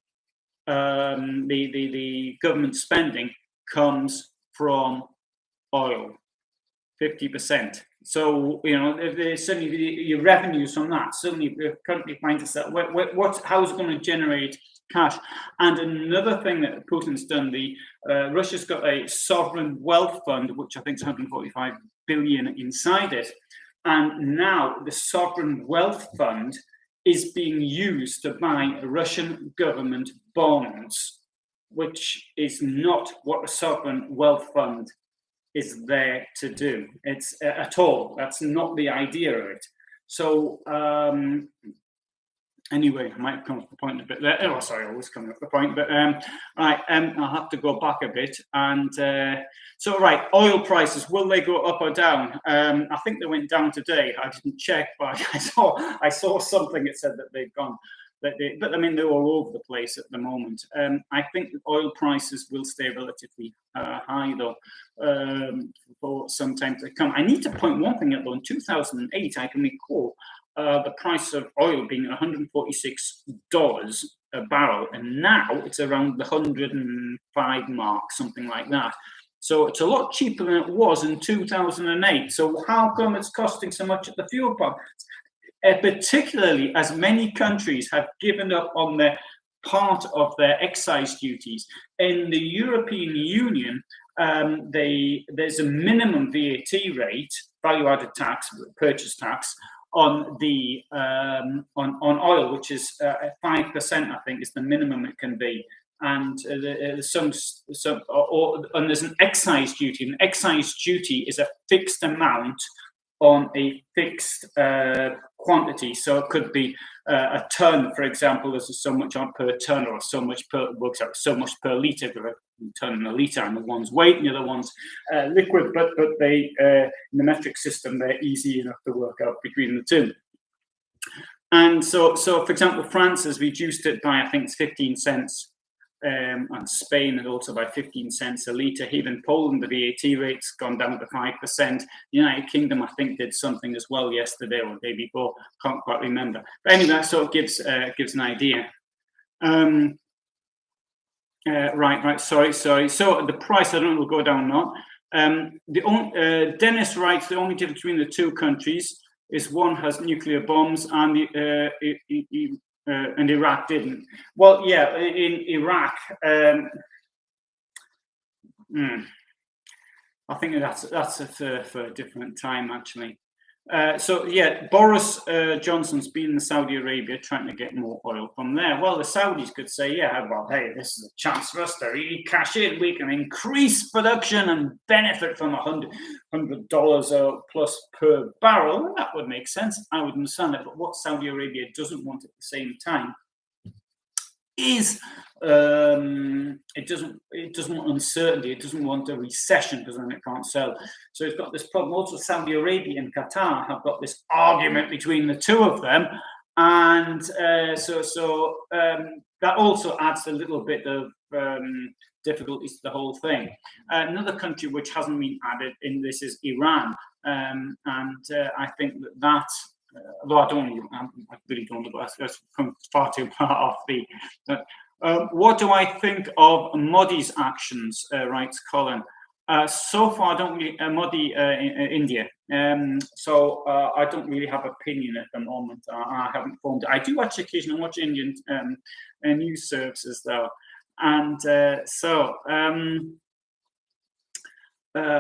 the government spending comes from oil. 50%. So if there's suddenly your revenues from that, suddenly the country finds itself how is it going to generate cash? And another thing that Putin's done, Russia's got a sovereign wealth fund, which I think is 145 billion inside it, and now the sovereign wealth fund is being used to buy Russian government bonds, which is not what the sovereign wealth fund is there to do. It's at all. That's not the idea of it. So anyway, I might come off the point a bit there. Oh, sorry, I always come off the point. But right, I'll have to go back a bit. And so, right, oil prices, will they go up or down? I think they went down today. I didn't check, but I saw something that said that they've gone. But I mean, they're all over the place at the moment. I think that oil prices will stay relatively high, though, for some time to come. I need to point one thing out, though. In 2008, I can recall the price of oil being $146 a barrel, and now it's around the 105 mark, something like that. So it's a lot cheaper than it was in 2008. So how come it's costing so much at the fuel pump? Particularly as many countries have given up on their part of their excise duties. In the European Union, there's a minimum VAT rate, value-added tax, purchase tax, on the on oil, which is 5%. I think is the minimum it can be. And there's an excise duty. An excise duty is a fixed amount on a fixed quantity. So it could be a ton, for example, there's so much on per ton, or so much per litre, a ton and a litre, and the one's weight and the other one's liquid, but they in the metric system, they're easy enough to work out between the two. And so for example, France has reduced it by, I think it's 15 cents, and Spain and also by 15 cents a litre. Even Poland, the VAT rate's gone down to 5%. The United Kingdom, I think, did something as well yesterday or the day before. Can't quite remember. But anyway, that sort of gives an idea. Right. Sorry. So the price, I don't know, will go down or not. Dennis writes, the only difference between the two countries is one has nuclear bombs and Iraq didn't. Well, yeah, in Iraq, I think that's for a different time, actually. So yeah, Boris Johnson's been in Saudi Arabia trying to get more oil from there. Well, the Saudis could say, yeah, well, hey, this is a chance for us to really cash in. We can increase production and benefit from $100 plus per barrel. And that would make sense. I would understand it. But what Saudi Arabia doesn't want at the same time is it doesn't want uncertainty. It doesn't want a recession because then it can't sell. So it's got this problem. Also, Saudi Arabia and Qatar have got this argument between the two of them, and so that also adds a little bit of difficulties to the whole thing. Another country which hasn't been added in this is Iran, and I think that. Although I really don't know, that's far too far off the. What do I think of Modi's actions? Writes Colin. So far, I don't really, Modi, India. So I don't really have opinion at the moment. I haven't formed. I do watch occasionally watch Indian news services though, and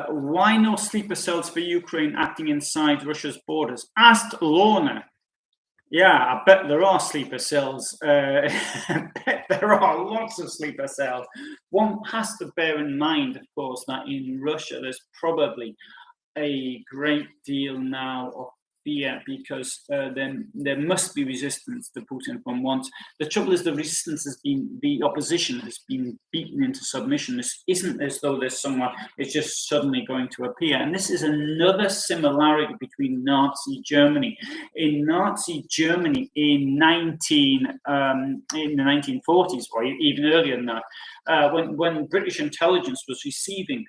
why no sleeper cells for Ukraine acting inside Russia's borders? Asked Lorna. Yeah, I bet there are sleeper cells. I bet there are lots of sleeper cells. One has to bear in mind, of course, that in Russia there's probably a great deal now of fear because there must be resistance to Putin from once. The trouble is the resistance has been, the opposition has been beaten into submission. This isn't as though there's someone is just suddenly going to appear. And this is another similarity between Nazi Germany. In Nazi Germany in the 1940s, or even earlier than that, when British intelligence was receiving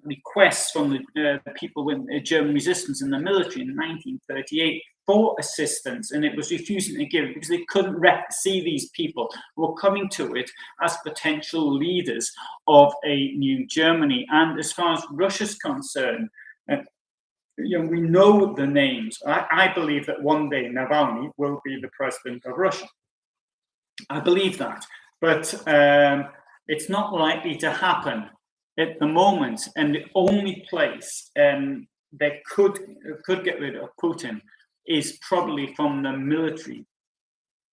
requests from the people in German resistance in the military in 1938 for assistance, and it was refusing to give it because they couldn't see these people who were coming to it as potential leaders of a new Germany. And as far as Russia's concerned, we know the names. I believe that one day Navalny will be the president of Russia. I believe that, but it's not likely to happen at the moment, and the only place that could get rid of Putin is probably from the military.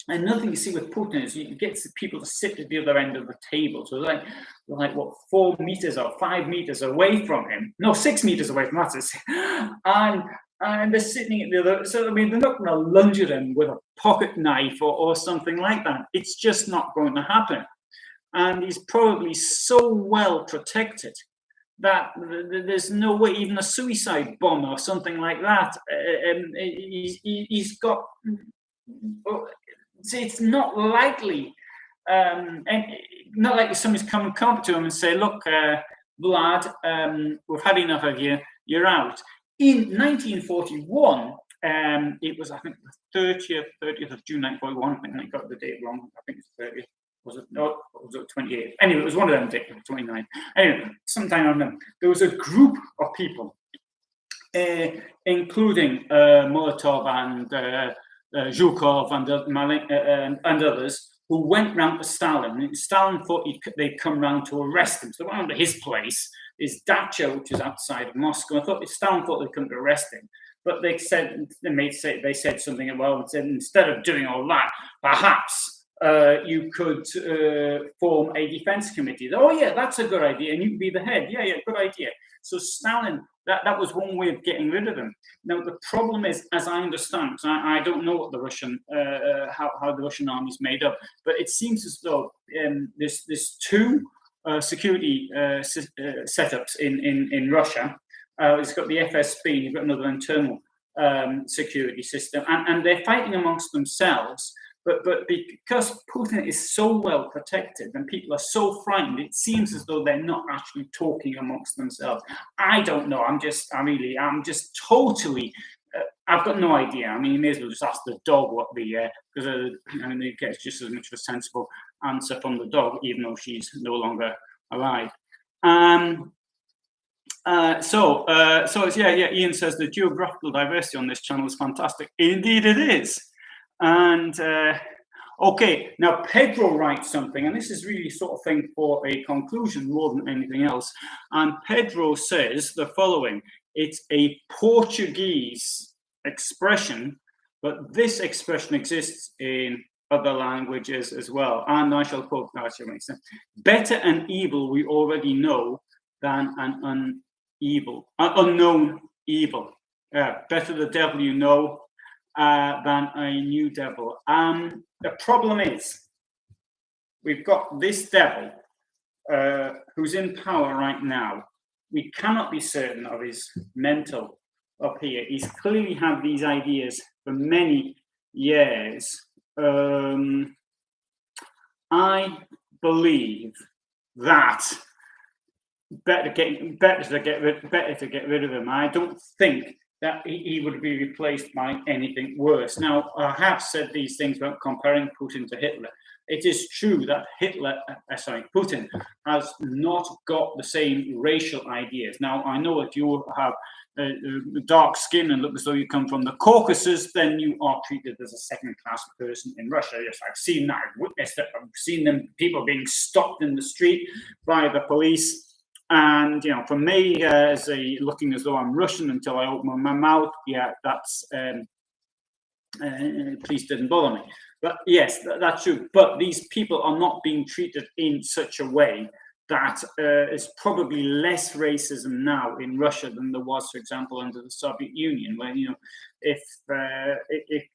And another thing you see with Putin is you get people to sit at the other end of the table. So they're like what, 4 meters or 5 meters away from him? No, 6 meters away from that. And they're sitting at the other. So I mean, they're not going to lunge at him with a pocket knife or something like that. It's just not going to happen. And he's probably so well protected that there's no way, even a suicide bomb or something like that. He's got. It's not likely, and not likely somebody's come to him and say, "Look, Vlad, we've had enough of you. You're out." In 1941, it was, I think, the 30th of June 1941. I think I got the date wrong. I think it's 30th. Was it? No, was it 28th? Anyway, it was one of them dates, 29. Anyway, sometime on them, there was a group of people, including Molotov and Zhukov and others, who went round to Stalin. And Stalin thought they'd come round to arrest him. So they went round to his place, his dacha, which is outside of Moscow. Stalin thought they'd come to arrest him. But they said something, well, instead of doing all that, perhaps you could form a defense committee. Oh, yeah, that's a good idea. And you can be the head. Yeah, good idea. So Stalin, that was one way of getting rid of him. Now, the problem is, as I understand, because I don't know what the Russian, how the Russian army is made up, but it seems as though there's two security setups in Russia. It's got the FSB, you've got another internal security system, and they're fighting amongst themselves. But because Putin is so well protected and people are so frightened, it seems as though they're not actually talking amongst themselves. I don't know. I'm just totally. I've got no idea. I mean, you may as well just ask the dog what the because it gets just as much of a sensible answer from the dog, even though she's no longer alive. So it's, yeah. Ian says the geographical diversity on this channel is fantastic. Indeed, it is. And okay, now Pedro writes something, and this is really sort of thing for a conclusion more than anything else. And Pedro says the following: it's a Portuguese expression, but this expression exists in other languages as well. And I shall quote, better an evil we already know than an unknown evil. Better the devil you know than a new devil. The problem is, we've got this devil who's in power right now. We cannot be certain of his mental up here. He's clearly had these ideas for many years. I believe that better to get rid of him. I don't think that he would be replaced by anything worse. Now, I have said these things about comparing Putin to Hitler. It is true that Putin has not got the same racial ideas. Now, I know if you have dark skin and look as though you come from the Caucasus, then you are treated as a second-class person in Russia. Yes, I've seen that, I've witnessed it, I've seen them, people being stopped in the street by the police. And for me, looking as though I'm Russian until I open my mouth, yeah, that's please didn't bother me. But yes, that's true. But these people are not being treated in such a way that is probably less racism now in Russia than there was, for example, under the Soviet Union, where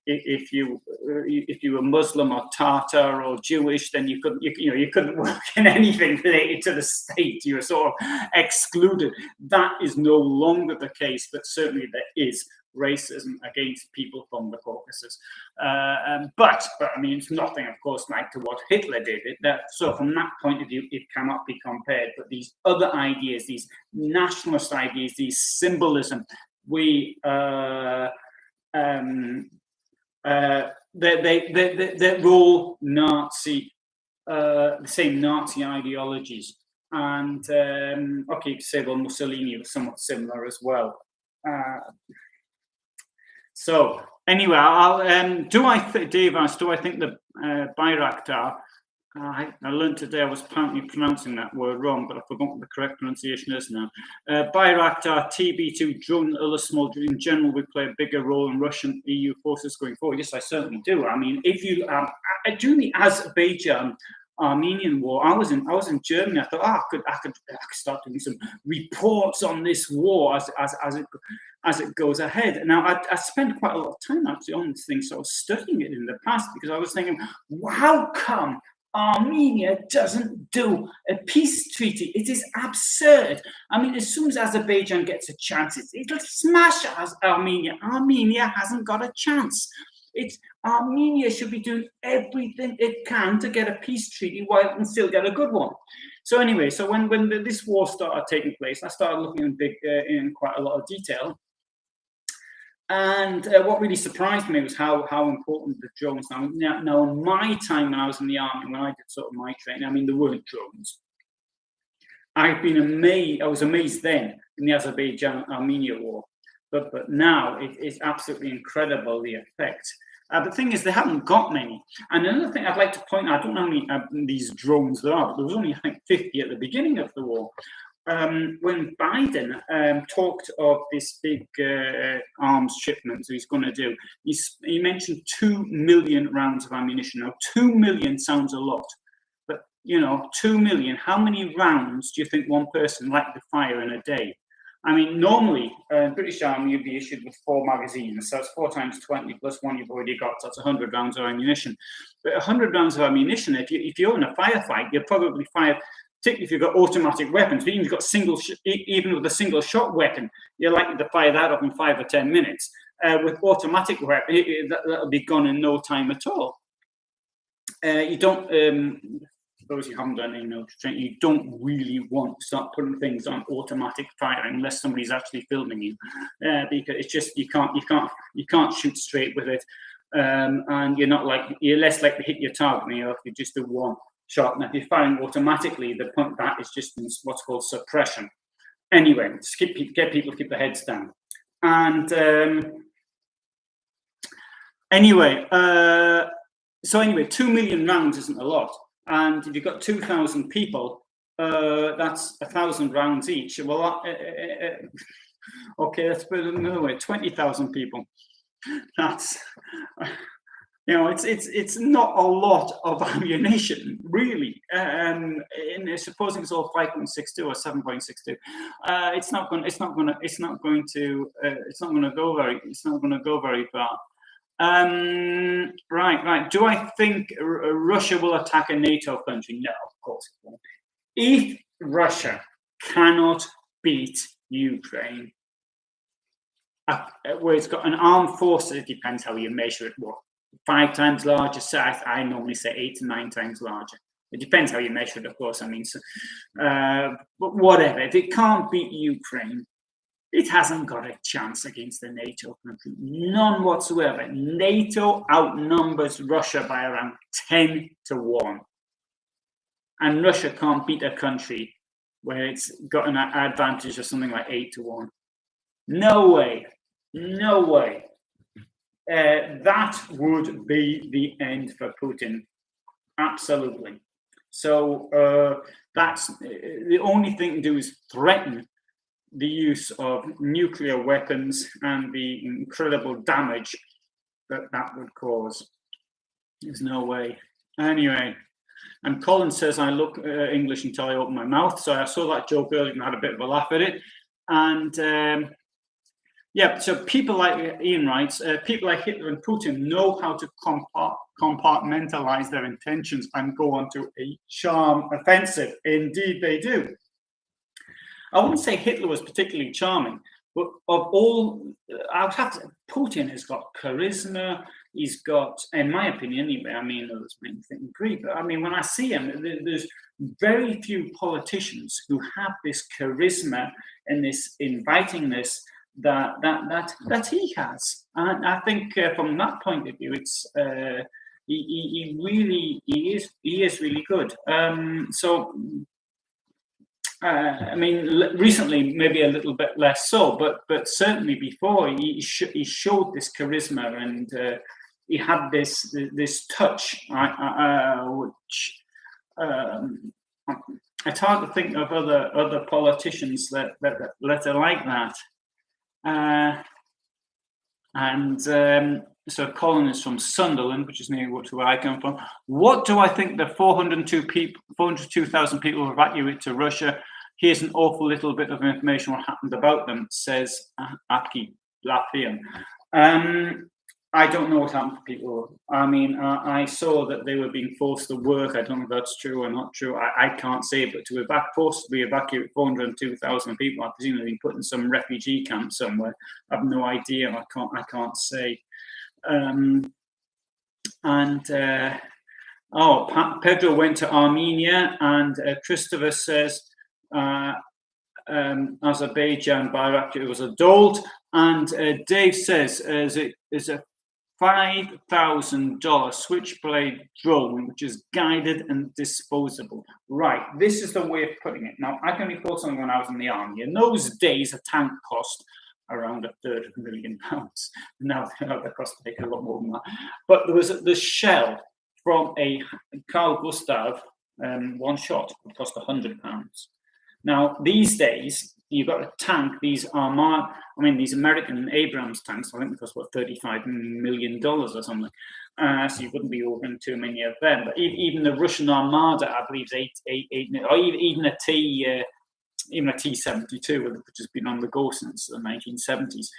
if you were Muslim or Tatar or Jewish, then you couldn't work in anything related to the state. You were sort of excluded. That is no longer the case, but certainly there is racism against people from the Caucasus. But I mean, it's nothing, of course, like to what Hitler did. So from that point of view, it cannot be compared. But these other ideas, these nationalist ideas, these symbolism, they roll Nazi, the same Nazi ideologies. And okay, you could say, well, Mussolini was somewhat similar as well. So anyway, Dave asked, do I think the Bayraktar, I learned today I was apparently pronouncing that word wrong, but I forgot what the correct pronunciation is now. Bayraktar TB2 drone and other small in general will play a bigger role in Russian EU forces going forward. Yes, I certainly do. I mean, if you during the Azerbaijan Armenian war, I was in Germany. I thought, I could start doing some reports on this war as it goes ahead. Now, I spent quite a lot of time actually on this thing, so I was studying it in the past because I was thinking, how come Armenia doesn't do a peace treaty? It is absurd. I mean, as soon as Azerbaijan gets a chance, it'll smash Armenia. Armenia hasn't got a chance. Armenia should be doing everything it can to get a peace treaty while it can still get a good one. So anyway, so when this war started taking place, I started looking in quite a lot of detail. And what really surprised me was how important the drones. Now, in my time when I was in the army, when I did sort of my training, I mean, there weren't drones. I was amazed then in the Azerbaijan-Armenia war. But now it is absolutely incredible, the effect. The thing is, they haven't got many. And another thing I'd like to point out, I don't know how many these drones there are, but there was only, I think, 50 at the beginning of the war. When Biden talked of this big arms shipment he's going to do, he mentioned 2 million rounds of ammunition. Now, 2 million sounds a lot. But, 2 million, how many rounds do you think one person likely to fire in a day? I mean, normally, British Army would be issued with 4 magazines, so it's 4 times 20 plus 1 you've already got, so that's 100 rounds of ammunition. But 100 rounds of ammunition, if you're in a firefight, you'll probably fire, particularly if you've got automatic weapons, but even if you've got even with a single shot weapon, you're likely to fire that up in 5 or 10 minutes. With automatic weapon, that'll be gone in no time at all. You don't... Those who haven't done any military training, you don't really want to start putting things on automatic fire unless somebody's actually filming you, because it's just you can't shoot straight with it, and you're less likely to hit your target if you just do one shot. And if you're firing automatically, the point that is just what's called suppression. Anyway, just get people to keep their heads down. And so 2 million rounds isn't a lot. And if you've got 2,000 people, that's 1,000 rounds each. Well, okay, let's put it another way: 20,000 people. That's it's not a lot of ammunition, really. And supposing it's all 5.62 or 7.62, it's not going to go very far. Right. Do I think Russia will attack a NATO country? No, of course it won't. If Russia cannot beat Ukraine, where it's got an armed force, it depends how you measure it, 5 times larger size, I normally say 8 to 9 times larger. It depends how you measure it, of course. I mean, but whatever. If it can't beat Ukraine, it hasn't got a chance against the NATO country, none whatsoever. NATO outnumbers Russia by around 10-1. And Russia can't beat a country where it's got an advantage of something like 8-1. No way. No way. That would be the end for Putin. Absolutely. So that's the only thing to do is threaten the use of nuclear weapons and the incredible damage that would cause. There's no way. Anyway, and Colin says I look English until I open my mouth. So I saw that joke earlier and had a bit of a laugh at it. And yeah, so people like Ian writes, people like Hitler and Putin know how to compartmentalize their intentions and go on to a charm offensive. Indeed, they do. I wouldn't say Hitler was particularly charming, but of all, I would have to. Putin has got charisma. He's got, in my opinion, anyway. I mean, others may agree, but I mean, when I see him, there's very few politicians who have this charisma and this invitingness that he has. And I think from that point of view, it's he is really good. I mean, recently maybe a little bit less so, but certainly before he showed this charisma and he had this touch, which it's hard to think of other politicians that are like that. So Colin is from Sunderland, which is near where I come from. What do I think the 402,000 people evacuated to Russia? Here's an awful little bit of information what happened about them, says Aki Lafian. I don't know what happened to people. I mean, I saw that they were being forced to work. I don't know if that's true or not true. I can't say, but to forcibly evacuate 402,000 people, I presume they've been put in some refugee camp somewhere. I have no idea. I can't say. Pedro went to Armenia, and Christopher says Azerbaijan Bayraktar was a dolt, and Dave says is a $5,000 Switchblade drone, which is guided and disposable. Right, this is the way of putting it. Now, I can recall something when I was in the army. In those days, a tank cost around £250,000. Now they cost a lot more than that. But there was the shell from a Carl Gustav one shot. It cost £100. Now, these days, you've got a tank, these American Abrams tanks, I think it cost, $35 million or something. So you wouldn't be ordering too many of them. But even the Russian Armada, I believe, is 8, or even a T-72, which has been on the go since the 1970s.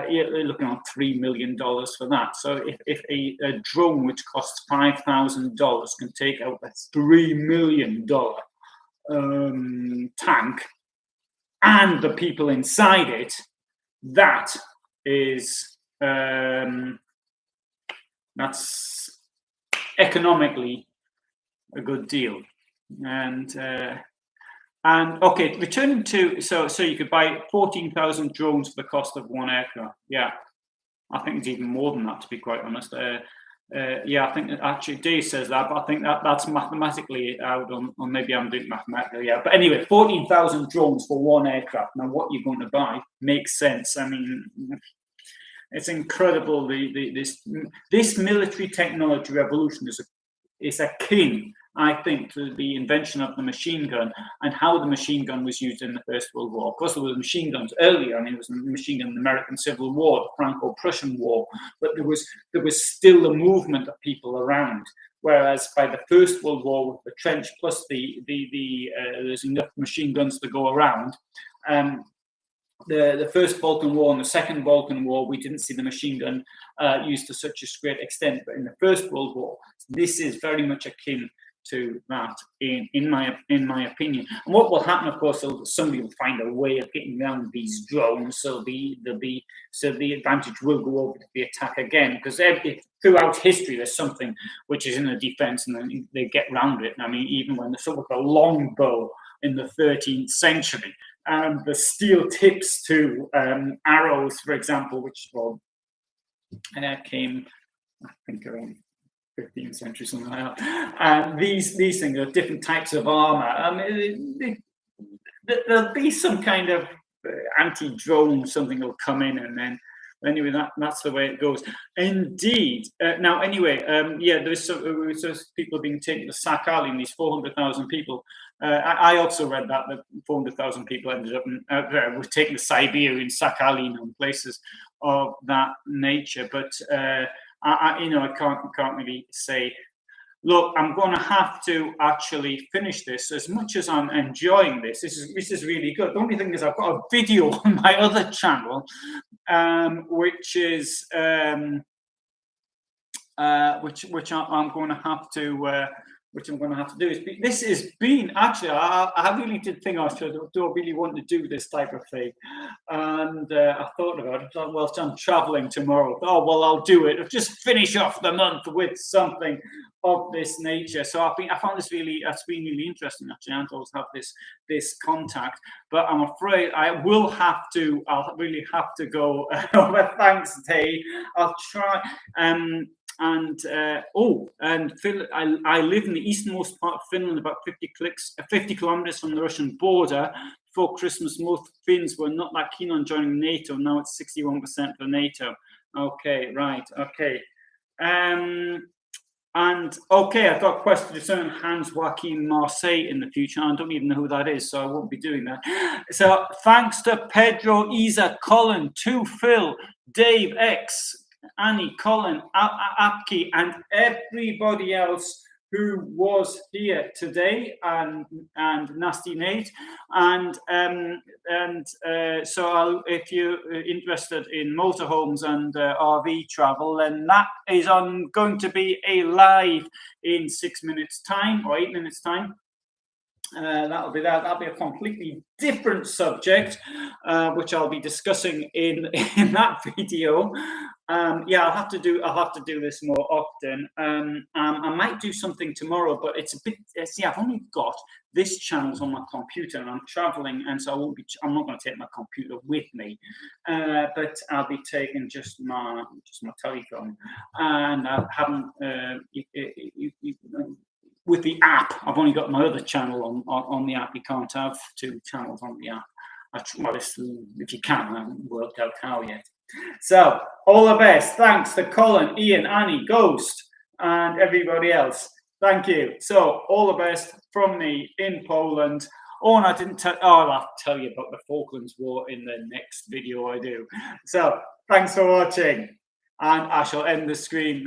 You're looking at $3 million for that. So if a drone which costs $5,000 can take out a $3 million tank and the people inside it, that is that's economically a good deal. And okay, returning to so you could buy 14,000 drones for the cost of one aircraft. Yeah, I think it's even more than that, to be quite honest. Yeah, I think that actually Dave says that, but I think that's mathematically out on, or maybe I'm doing mathematically, yeah. But anyway, 14,000 drones for one aircraft. Now, what you're going to buy makes sense. I mean, it's incredible. This military technology revolution is akin, I think, to the invention of the machine gun and how the machine gun was used in the First World War. Of course, there were machine guns earlier. I mean, there was a machine gun in the American Civil War, the Franco-Prussian War, but there was still a movement of people around. Whereas by the First World War, with the trench plus there's enough machine guns to go around. The First Balkan War and the Second Balkan War, we didn't see the machine gun used to such a great extent. But in the First World War, this is very much akin to that, in my opinion. And what will happen, of course, somebody will find a way of getting around these drones, so the advantage will go over to the attack again, because throughout history there's something which is in a defense and then they get around it. I mean, even when the so-called longbow in the 13th century, and the steel tips to arrows, for example, which came, I think, around 15th century, something like that. These things are different types of armor. There'll be some kind of anti-drone, something will come in, and then anyway, that's the way it goes. Indeed. Now, anyway, there's people being taken to Sakhalin, these 400,000 people. I also read that 400,000 people ended up were taken to Siberia in Sakhalin and places of that nature. But I can't really say. Look, I'm going to have to actually finish this. As much as I'm enjoying this, this is really good. The only thing is I've got a video on my other channel, which is which I'm going to have to do. This has been actually. I really did think I don't really want to do this type of thing, and I thought about it. I thought, well, I'm traveling tomorrow. Oh well, I'll do it. I'll just finish off the month with something of this nature. So I found this it's been really interesting actually, and to always have this contact. But I'm afraid I'll really have to go over Thanksday. I'll try. And I live in the easternmost part of Finland, about 50 kilometers from the Russian border. Before Christmas, most Finns were not that keen on joining NATO. Now it's 61% for NATO. Okay, right. Okay. I've got a question to certain Hans Joachim Marseille in the future. I don't even know who that is, so I won't be doing that. So thanks to Pedro, Isa, Colin, to Phil, Dave X, Annie, Colin, Apki, and everybody else who was here today, and Nasty Nate, so if you're interested in motorhomes and RV travel, then that is going to be a live in 6 minutes time or 8 minutes time. That'll be a completely different subject, which I'll be discussing in that video. I'll have to do this more often. I might do something tomorrow, but it's a bit. I've only got this channel's on my computer, and I'm traveling, and so I'm not going to take my computer with me, but I'll be taking just my telephone, and I haven't. With the app, I've only got my other channel on the app. You can't have two channels on the app. If you can, I haven't worked out how yet. So, all the best. Thanks to Colin, Ian, Annie, Ghost, and everybody else. Thank you. So, all the best from me in Poland. And I didn't tell. I'll tell you about the Falklands War in the next video I do. So, thanks for watching, and I shall end the stream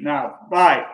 now. Bye.